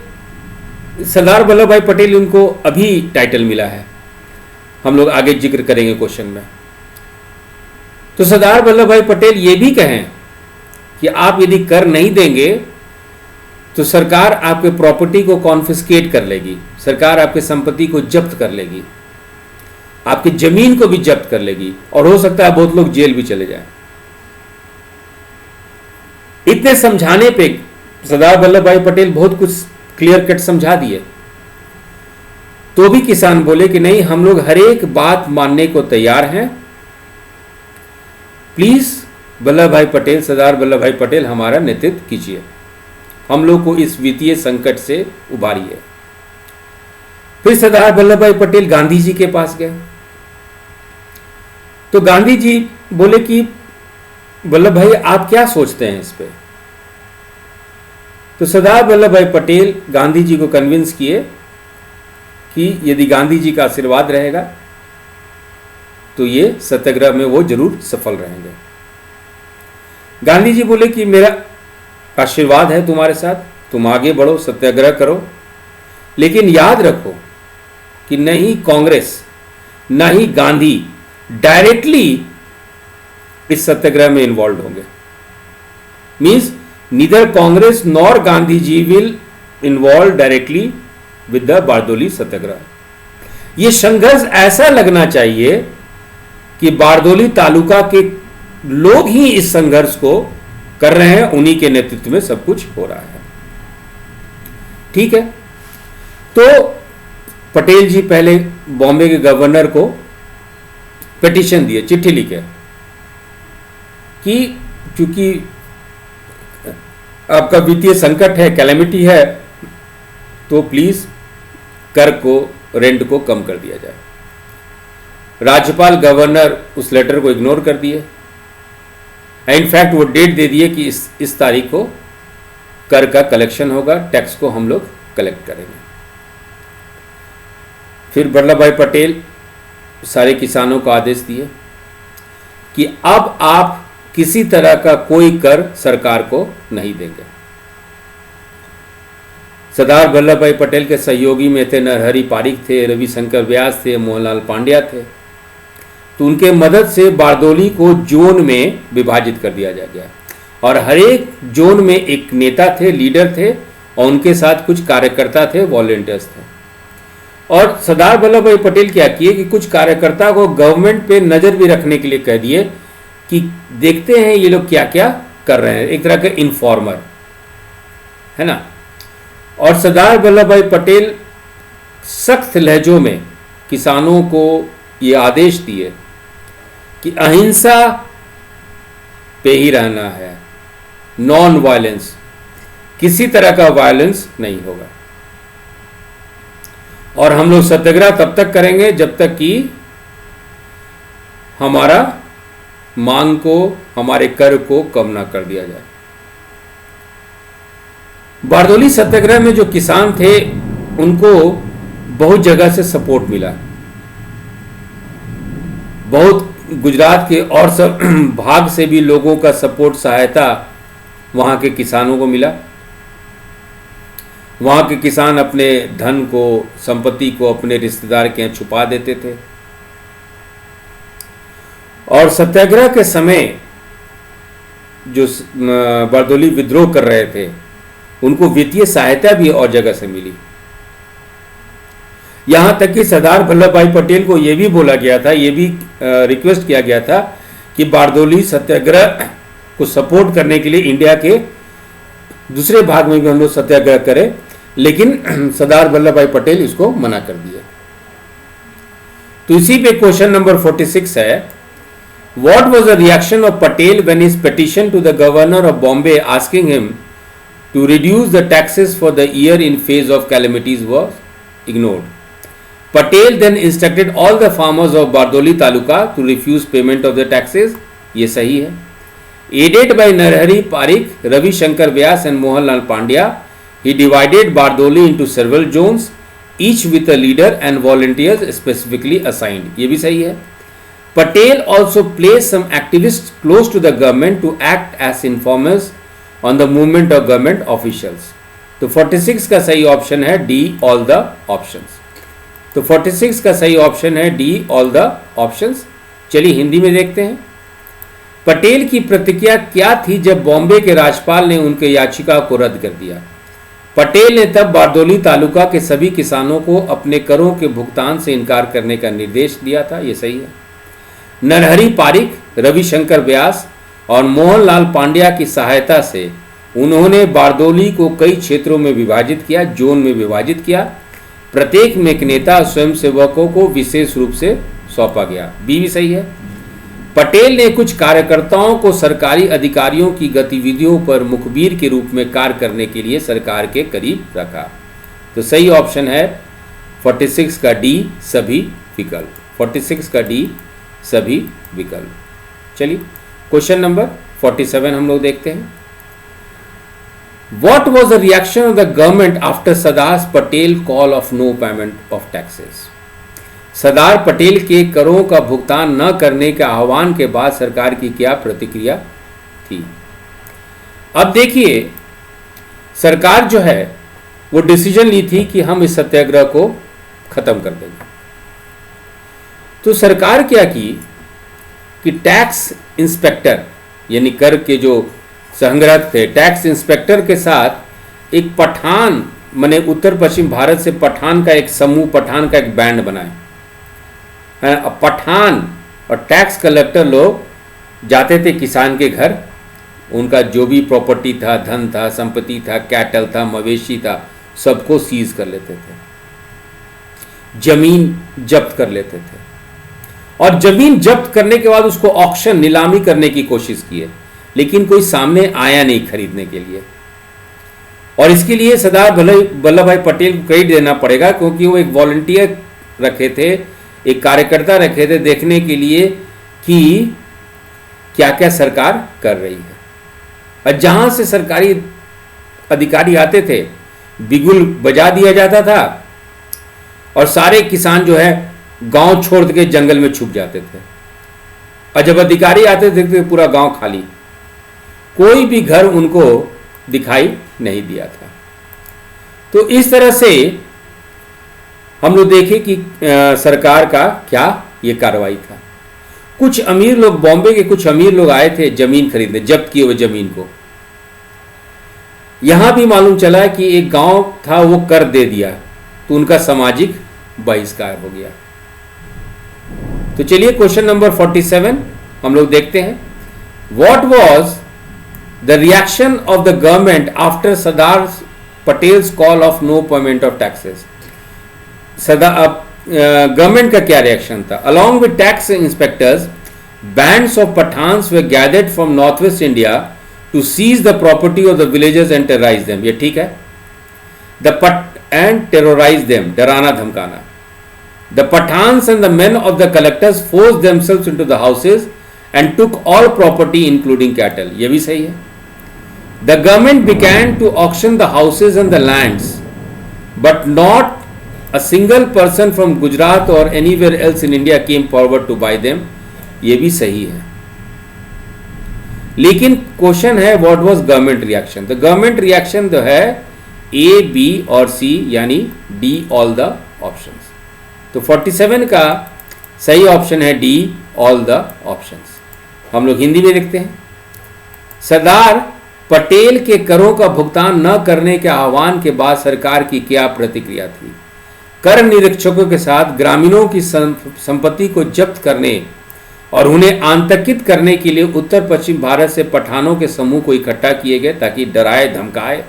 सरदार वल्लभ भाई पटेल, उनको अभी टाइटल मिला है, हम लोग आगे जिक्र करेंगे क्वेश्चन में। तो सरदार वल्लभ भाई पटेल ये भी कहें कि आप यदि कर नहीं देंगे तो सरकार आपके प्रॉपर्टी को कॉन्फिस्केट कर लेगी, सरकार आपके संपत्ति को जब्त कर लेगी, आपकी जमीन को भी जब्त कर लेगी और हो सकता है बहुत लोग जेल भी चले जाएं। इतने समझाने पे सरदार वल्लभ भाई पटेल बहुत कुछ क्लियर कट समझा दिए, तो भी किसान बोले कि नहीं, हम लोग हर एक बात मानने को तैयार हैं, प्लीज वल्लभ भाई पटेल, सरदार वल्लभ भाई पटेल हमारा नेतृत्व कीजिए, हम लोग को इस वित्तीय संकट से उबारिए। फिर सरदार वल्लभ भाई पटेल गांधी जी के पास गए तो गांधी जी बोले कि वल्लभ भाई आप क्या सोचते हैं इस पे। तो सरदार वल्लभ भाई पटेल गांधी जी को कन्विंस किए कि यदि गांधी जी का आशीर्वाद रहेगा तो ये सत्याग्रह में वो जरूर सफल रहेंगे। गांधी जी बोले कि मेरा आशीर्वाद है तुम्हारे साथ, तुम आगे बढ़ो, सत्याग्रह करो, लेकिन याद रखो कि न ही कांग्रेस न ही गांधी डायरेक्टली इस सत्याग्रह में इन्वॉल्व होंगे। Means neither Congress nor Gandhi ji will involve directly with the Bardoli Satyagraha. यह संघर्ष ऐसा लगना चाहिए कि बारदोली तालुका के लोग ही इस संघर्ष को कर रहे हैं, उन्हीं के नेतृत्व में सब कुछ हो रहा है। ठीक है, तो पटेल जी पहले बॉम्बे के गवर्नर को पिटीशन दिए, चिट्ठी लिखे कि चूंकि आपका वित्तीय संकट है, कैलेमिटी है, तो प्लीज कर को, रेंट को कम कर दिया जाए। राज्यपाल गवर्नर उस लेटर को इग्नोर कर दिए। इनफैक्ट वो डेट दे दिए कि इस तारीख को कर का कलेक्शन होगा, टैक्स को हम लोग कलेक्ट करेंगे। फिर वल्लभ भाई पटेल सारे किसानों को आदेश दिए कि अब आप किसी तरह का कोई कर सरकार को नहीं देंगे। सरदार वल्लभ भाई पटेल के सहयोगी में थे नरहरि पारिक थे, रविशंकर व्यास थे, मोहनलाल पांड्या थे। तो उनके मदद से बारदोली को जोन में विभाजित कर दिया गया और हर एक जोन में एक नेता थे, लीडर थे, और उनके साथ कुछ कार्यकर्ता थे, वॉलेंटियर्स थे। और सरदार वल्लभ भाई पटेल क्या किए कि कुछ कार्यकर्ता को गवर्नमेंट पे नजर भी रखने के लिए कह दिए कि देखते हैं ये लोग क्या क्या कर रहे हैं, एक तरह के इन्फॉर्मर, है ना। और सरदार वल्लभ भाई पटेल सख्त लहजों में किसानों को ये आदेश दिए कि अहिंसा पे ही रहना है, नॉन वायलेंस, किसी तरह का वायलेंस नहीं होगा। और हम लोग सत्याग्रह तब तक करेंगे जब तक कि हमारा मांग को, हमारे कर को कम ना कर दिया जाए। बारदोली सत्याग्रह में जो किसान थे उनको बहुत जगह से सपोर्ट मिला, बहुत गुजरात के और सब भाग से भी लोगों का सपोर्ट, सहायता वहां के किसानों को मिला। वहां के किसान अपने धन को, संपत्ति को अपने रिश्तेदार के यहाँ छुपा देते थे। और सत्याग्रह के समय जो बारदोली विद्रोह कर रहे थे उनको वित्तीय सहायता भी और जगह से मिली। यहां तक कि सरदार वल्लभ भाई पटेल को यह भी बोला गया था, यह भी रिक्वेस्ट किया गया था कि बारदोली सत्याग्रह को सपोर्ट करने के लिए इंडिया के दूसरे भाग में भी हम लोग सत्याग्रह करें, लेकिन सरदार वल्लभ भाई पटेल इसको मना कर दिया। तो इसी पे क्वेश्चन नंबर 46 है, what was the reaction of Patel when his petition to the governor of Bombay asking him to reduce the taxes for the year in phase of calamities was ignored. Patel then instructed all the farmers of Bardoli taluka to refuse payment of the taxes। ये सही है। Aided by Narahari Parikh, Ravi Shankar Vyas and Mohanlal Pandya, he divided Bardoli into several zones, each with a leader and volunteers specifically assigned। ये भी सही है। Patel also placed some activists close to the government to act as informers on the movement of government officials। तो 46 का सही option है D, all the options। तो 46 का सही ऑप्शन है डी, ऑल द ऑप्शंस। चलिए हिंदी में देखते हैं। पटेल की प्रतिक्रिया क्या थी जब बॉम्बे के राज्यपाल ने उनके याचिका को रद्द कर दिया। पटेल ने तब बारदोली तालुका के सभी किसानों को अपने करों के भुगतान से इनकार करने का निर्देश दिया था। ये सही है। नरहरि पारिक, रविशंकर व्यास और मोहनलाल पांड्या की सहायता से उन्होंने बारदोली को कई क्षेत्रों में विभाजित किया, जोन में विभाजित किया। प्रत्येक में एक नेता स्वयंसेवकों को विशेष रूप से सौंपा गया। बी भी सही है। पटेल ने कुछ कार्यकर्ताओं को सरकारी अधिकारियों की गतिविधियों पर मुखबिर के रूप में कार्य करने के लिए सरकार के करीब रखा। तो सही ऑप्शन है 46 का डी, सभी विकल्प। 46 का डी, सभी विकल्प। चलिए क्वेश्चन नंबर 47 हम लोग देखते हैं। What was the reaction of the government after Sardar Patel call of no payment of taxes? Sardar Patel के करों का भुगतान न करने के आह्वान के बाद सरकार की क्या प्रतिक्रिया थी? अब देखिए, सरकार जो है वो डिसीजन ली थी कि हम इस सत्याग्रह को खत्म कर देंगे। तो सरकार क्या की कि टैक्स इंस्पेक्टर यानी कर के जो संग्रहक थे, टैक्स इंस्पेक्टर के साथ एक पठान माने उत्तर पश्चिम भारत से पठान का एक समूह, पठान का एक बैंड बनाए। पठान और टैक्स कलेक्टर लोग जाते थे किसान के घर, उनका जो भी प्रॉपर्टी था, धन था, संपत्ति था, कैटल था, मवेशी था, सबको सीज कर लेते थे, जमीन जब्त कर लेते थे और जमीन जब्त करने के बाद उसको ऑक्शन, नीलामी करने की कोशिश की है, लेकिन कोई सामने आया नहीं खरीदने के लिए। और इसके लिए सरदार वल्लभ भाई पटेल को क्रेडिट देना पड़ेगा, क्योंकि वो एक वॉलंटियर रखे थे, एक कार्यकर्ता रखे थे देखने के लिए कि क्या क्या सरकार कर रही है। और जहां से सरकारी अधिकारी आते थे, बिगुल बजा दिया जाता था और सारे किसान जो है गांव छोड़ के जंगल में छुप जाते थे। और जब अधिकारी आते थे तो पूरा गांव खाली, कोई भी घर उनको दिखाई नहीं दिया था। तो इस तरह से हम लोग देखें कि सरकार का क्या ये कार्रवाई था। कुछ अमीर लोग, बॉम्बे के कुछ अमीर लोग आए थे जमीन खरीदने, जब्त किए हुए जमीन को। यहां भी मालूम चला कि एक गांव था वो कर दे दिया, तो उनका सामाजिक बहिष्कार हो गया। तो चलिए क्वेश्चन नंबर 47 हम लोग देखते हैं। What was the reaction of the government after Sardar Patel's call of no payment of taxes? Government का क्या रिएक्शन था? Along with tax inspectors, bands of Pathans they gathered from north west India to seize the property of the villagers and terrorise them. ये ठीक है, and terrorise them, डराना धमकाना। The Pathans and the men of the collectors forced themselves into the houses and took all property including cattle. ये भी सही है। The government began to auction the houses and the lands, but not a single person from Gujarat or anywhere else in India came forward to buy them. ये भी सही है। लेकिन question है what was government reaction? The government reaction जो है A, B और C यानी D ऑल द ऑप्शंस। तो 47 का सही ऑप्शन है डी, ऑल द ऑप्शंस। हम लोग हिंदी में देखते हैं। सरदार पटेल के करों का भुगतान न करने के आह्वान के बाद सरकार की क्या प्रतिक्रिया थी? कर निरीक्षकों के साथ ग्रामीणों की संपत्ति को जब्त करने और उन्हें आतंकित करने के लिए उत्तर पश्चिम भारत से पठानों के समूह को इकट्ठा किए गए ताकि डराए धमकाए।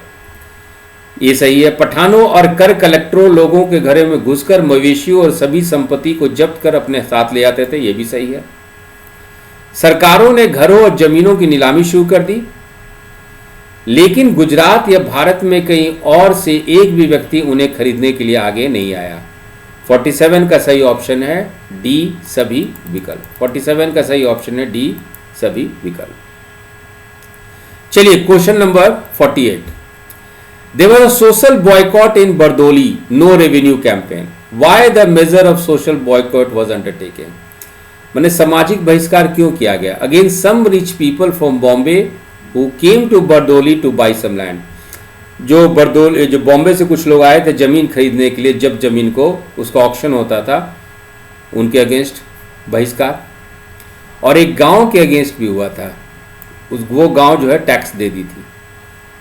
ये सही है। पठानों और कर कलेक्टरों लोगों के घरों में घुसकर मवेशियों और सभी संपत्ति को जब्त कर अपने साथ ले आते थे। ये भी सही है। सरकारों ने घरों और जमीनों की नीलामी शुरू कर दी, लेकिन गुजरात या भारत में कहीं और से एक भी व्यक्ति उन्हें खरीदने के लिए आगे नहीं आया। 47 का सही ऑप्शन है डी, सभी विकल्प। 47 का सही ऑप्शन है डी, सभी विकल्प। चलिए question number 48। There was a social boycott in Bardoli, no revenue campaign. Why the measure of social boycott was undertaken? मैंने सामाजिक बहिष्कार क्यों किया गया? Against some rich people from Bombay who came to Bardoli to buy some land. जो बॉम्बे से कुछ लोग आए थे जमीन खरीदने के लिए, जब जमीन को उसका ऑक्शन होता था, उनके अगेंस्ट बहिष्कार। और एक गांव के अगेंस्ट भी हुआ था, वो गांव जो है टैक्स दे दी थी,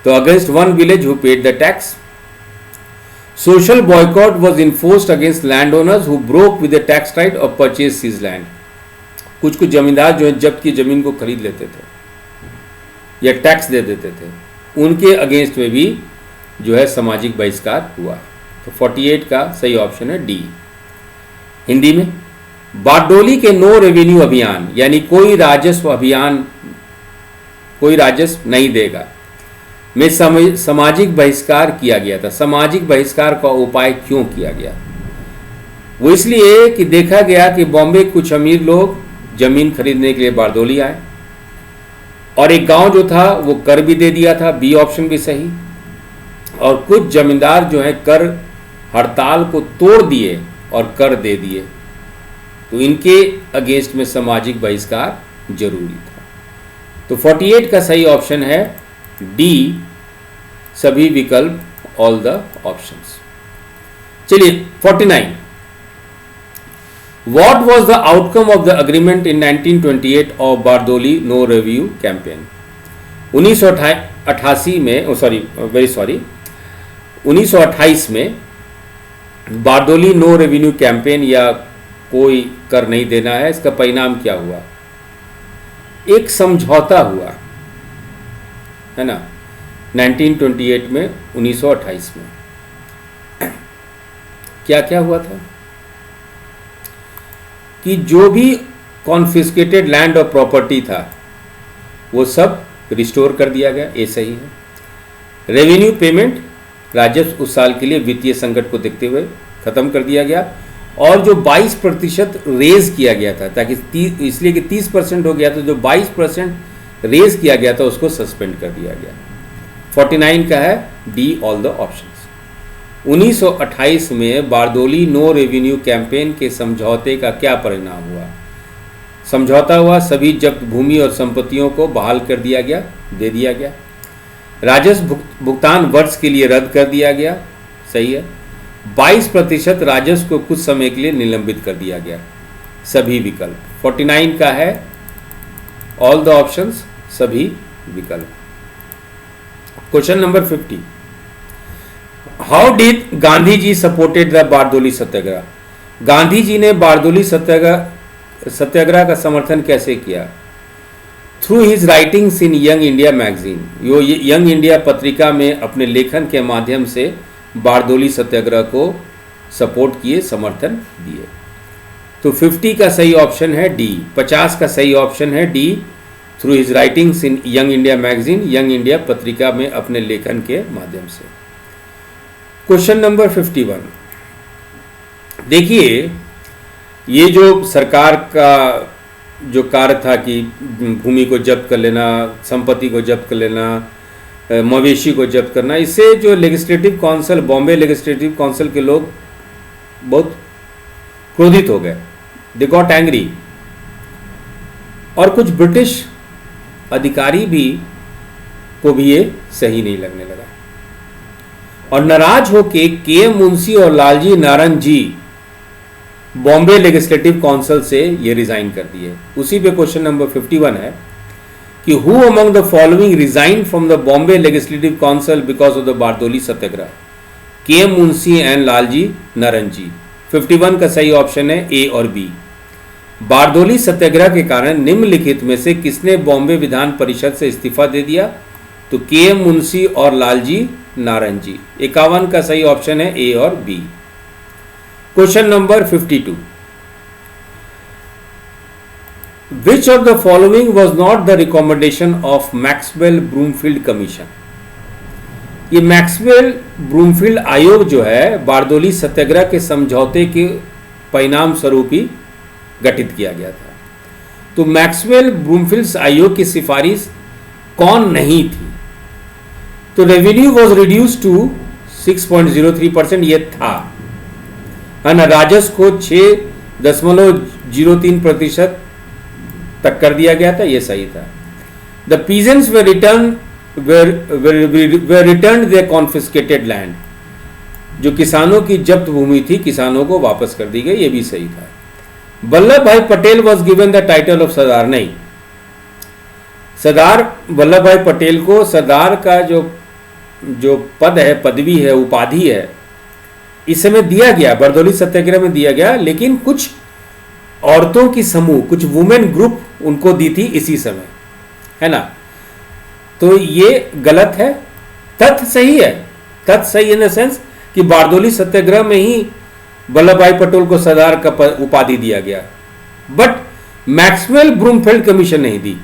तो against one village who paid the tax. Social boycott was enforced against landowners who broke with the tax right or purchased seized land. कुछ जमींदार जो है जब्त की जमीन को खरीद लेते थे या टैक्स दे देते थे, उनके अगेंस्ट में भी जो है सामाजिक बहिष्कार हुआ। तो 48 का सही ऑप्शन है डी। हिंदी में बारडोली के नो रेवेन्यू अभियान यानी कोई राजस्व अभियान, कोई राजस्व नहीं देगा में सामाजिक बहिष्कार किया गया था। सामाजिक बहिष्कार का उपाय क्यों किया गया? वो इसलिए कि देखा गया कि बॉम्बे कुछ अमीर लोग जमीन खरीदने के लिए बारडोली आए और एक गांव जो था वो कर भी दे दिया था, बी ऑप्शन भी सही। और कुछ जमींदार जो है कर हड़ताल को तोड़ दिए और कर दे दिए, तो इनके अगेंस्ट में सामाजिक बहिष्कार जरूरी था। तो 48 का सही ऑप्शन है डी, सभी विकल्प, ऑल द ऑप्शंस। चलिए 49, What was the outcome of the agreement in 1928 of Bardoli no revenue campaign? 1988 में, वेरी सॉरी, 1928 में बारदोली नो रेवेन्यू कैंपेन या कोई कर नहीं देना है, इसका परिणाम क्या हुआ? एक समझौता हुआ है ना 1928 में, 1928 में क्या क्या हुआ था कि जो भी कॉन्फिस्केटेड लैंड और प्रॉपर्टी था वो सब रिस्टोर कर दिया गया, ये सही है। रेवेन्यू पेमेंट, राजस्व उस साल के लिए वित्तीय संकट को देखते हुए खत्म कर दिया गया, और जो 22% रेज किया गया था, ताकि इसलिए कि 30% हो गया, तो जो 22% रेज किया गया था उसको सस्पेंड कर दिया गया। 49 का है डी, ऑल द ऑप्शंस। 1928 में बारदोली नो रेवेन्यू कैंपेन के समझौते का क्या परिणाम हुआ? समझौता हुआ, सभी जब्त भूमि और संपत्तियों को बहाल कर दिया गया, दे दिया गया। राजस्व भुगतान वर्ष के लिए रद्द कर दिया गया, सही है। 22% राजस्व को कुछ समय के लिए निलंबित कर दिया गया, सभी विकल्प। 49 का है ऑल द ऑप्शंस, सभी विकल्प। Question number 50, how did Gandhi ji supported the Bardoli Satyagraha? Gandhi ji ने बारदोली सत्याग्रह का समर्थन कैसे किया? Through his writings in young India magazine, यो यंग इंडिया पत्रिका में अपने लेखन के माध्यम से बारदोली सत्याग्रह को सपोर्ट किए, समर्थन दिए। तो 50 का सही ऑप्शन है डी, 50 का सही ऑप्शन है D, through his writings in young India magazine, young India पत्रिका में अपने लेखन के माध्यम से। क्वेश्चन नंबर 51, देखिए ये जो सरकार का जो कार्य था कि भूमि को जब्त कर लेना, संपत्ति को जब्त कर लेना, मवेशी को जब्त करना, इससे जो legislative council, Bombay legislative council के लोग बहुत क्रोधित हो गए, दे गॉट एंग्री, और कुछ ब्रिटिश अधिकारी भी को भी ये सही नहीं लगने लगा, और नाराज होके के मुंशी और लालजी नारंग जी बॉम्बे लेजिस्लेटिव काउंसिल से ये रिजाइन कर दिए। उसी पे क्वेश्चन नंबर 51 है कि who among the following resign from the Bombay legislative council because of the Bardoli Satyagraha? K Munshi and Lalji Narang ji. 51 का सही ऑप्शन है ए और बी। बारदोली सत्याग्रह के कारण निम्नलिखित में से किसने बॉम्बे विधान परिषद से इस्तीफा दे दिया? तो के मुंशी और लालजी नारंग जी। 51 का सही ऑप्शन है ए और B. Question number 52, which of the following was not the recommendation of Maxwell Broomfield commission? ये मैक्सवेल ब्रूमफील्ड आयोग जो है बारदोली सत्याग्रह के समझौते के परिणाम स्वरूप ही गठित किया गया था। तो मैक्सवेल ब्रूमफील्ड आयोग की सिफारिश कौन नहीं थी? तो रेवेन्यू वॉज रिड्यूस टू 6.03%, ये था, है ना। राजस्व को 6.03% तक कर दिया गया था, ये सही था। The peasants were return their confiscated land, जो किसानों की जब्त भूमि थी किसानों को वापस कर दी गई, ये भी सही था। Vallabh Bhai Patel was given the title of Sardar, नहीं, सरदार वल्लभ भाई पटेल को सरदार का जो पद है, पदवी है, उपाधि है, इस समय दिया गया, बारदोली सत्याग्रह में दिया गया, लेकिन कुछ औरतों की समूह, कुछ वुमेन ग्रुप उनको दी थी इसी समय, है ना। तो ये गलत है। तथ्य सही है, तथ्य सही इन द सेंस कि बारदोली सत्याग्रह में ही वल्लभ भाई पटेल को सरदार का उपाधि दिया गया, बट मैक्सवेल ब्रूमफील्ड कमीशन नहीं दी।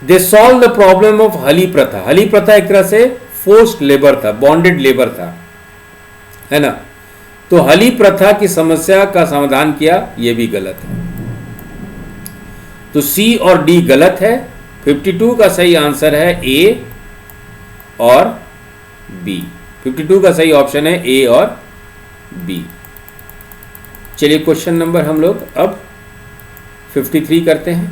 They solve the problem of hali pratha. हली प्रथा एक तरह से फोर्स्ड लेबर था, बॉन्डेड लेबर था, है ना। तो हली प्रथा की समस्या का समाधान किया, यह भी गलत है। तो सी और डी गलत है। 52 का सही आंसर है ए और बी। 52 का सही ऑप्शन है ए और बी। चलिए क्वेश्चन नंबर हम लोग अब 53 करते हैं।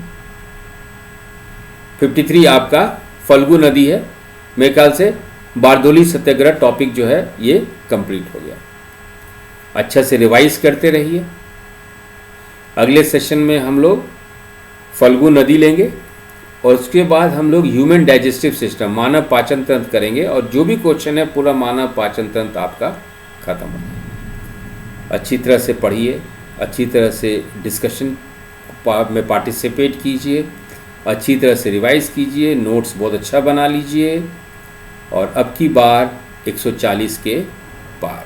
53 आपका फल्गु नदी है। मेरे ख्याल से बारदोली सत्याग्रह टॉपिक जो है ये कंप्लीट हो गया। अच्छा से रिवाइज करते रहिए। अगले सेशन में हम लोग फल्गु नदी लेंगे और उसके बाद हम लोग ह्यूमन डाइजेस्टिव सिस्टम, मानव पाचन तंत्र करेंगे, और जो भी क्वेश्चन है पूरा मानव पाचन तंत्र आपका खत्म हो जाएगा। अच्छी तरह से पढ़िए, अच्छी तरह से डिस्कशन में पार्टिसिपेट कीजिए, अच्छी तरह से रिवाइज कीजिए, नोट्स बहुत अच्छा बना लीजिए और अब की बार 140 के पार।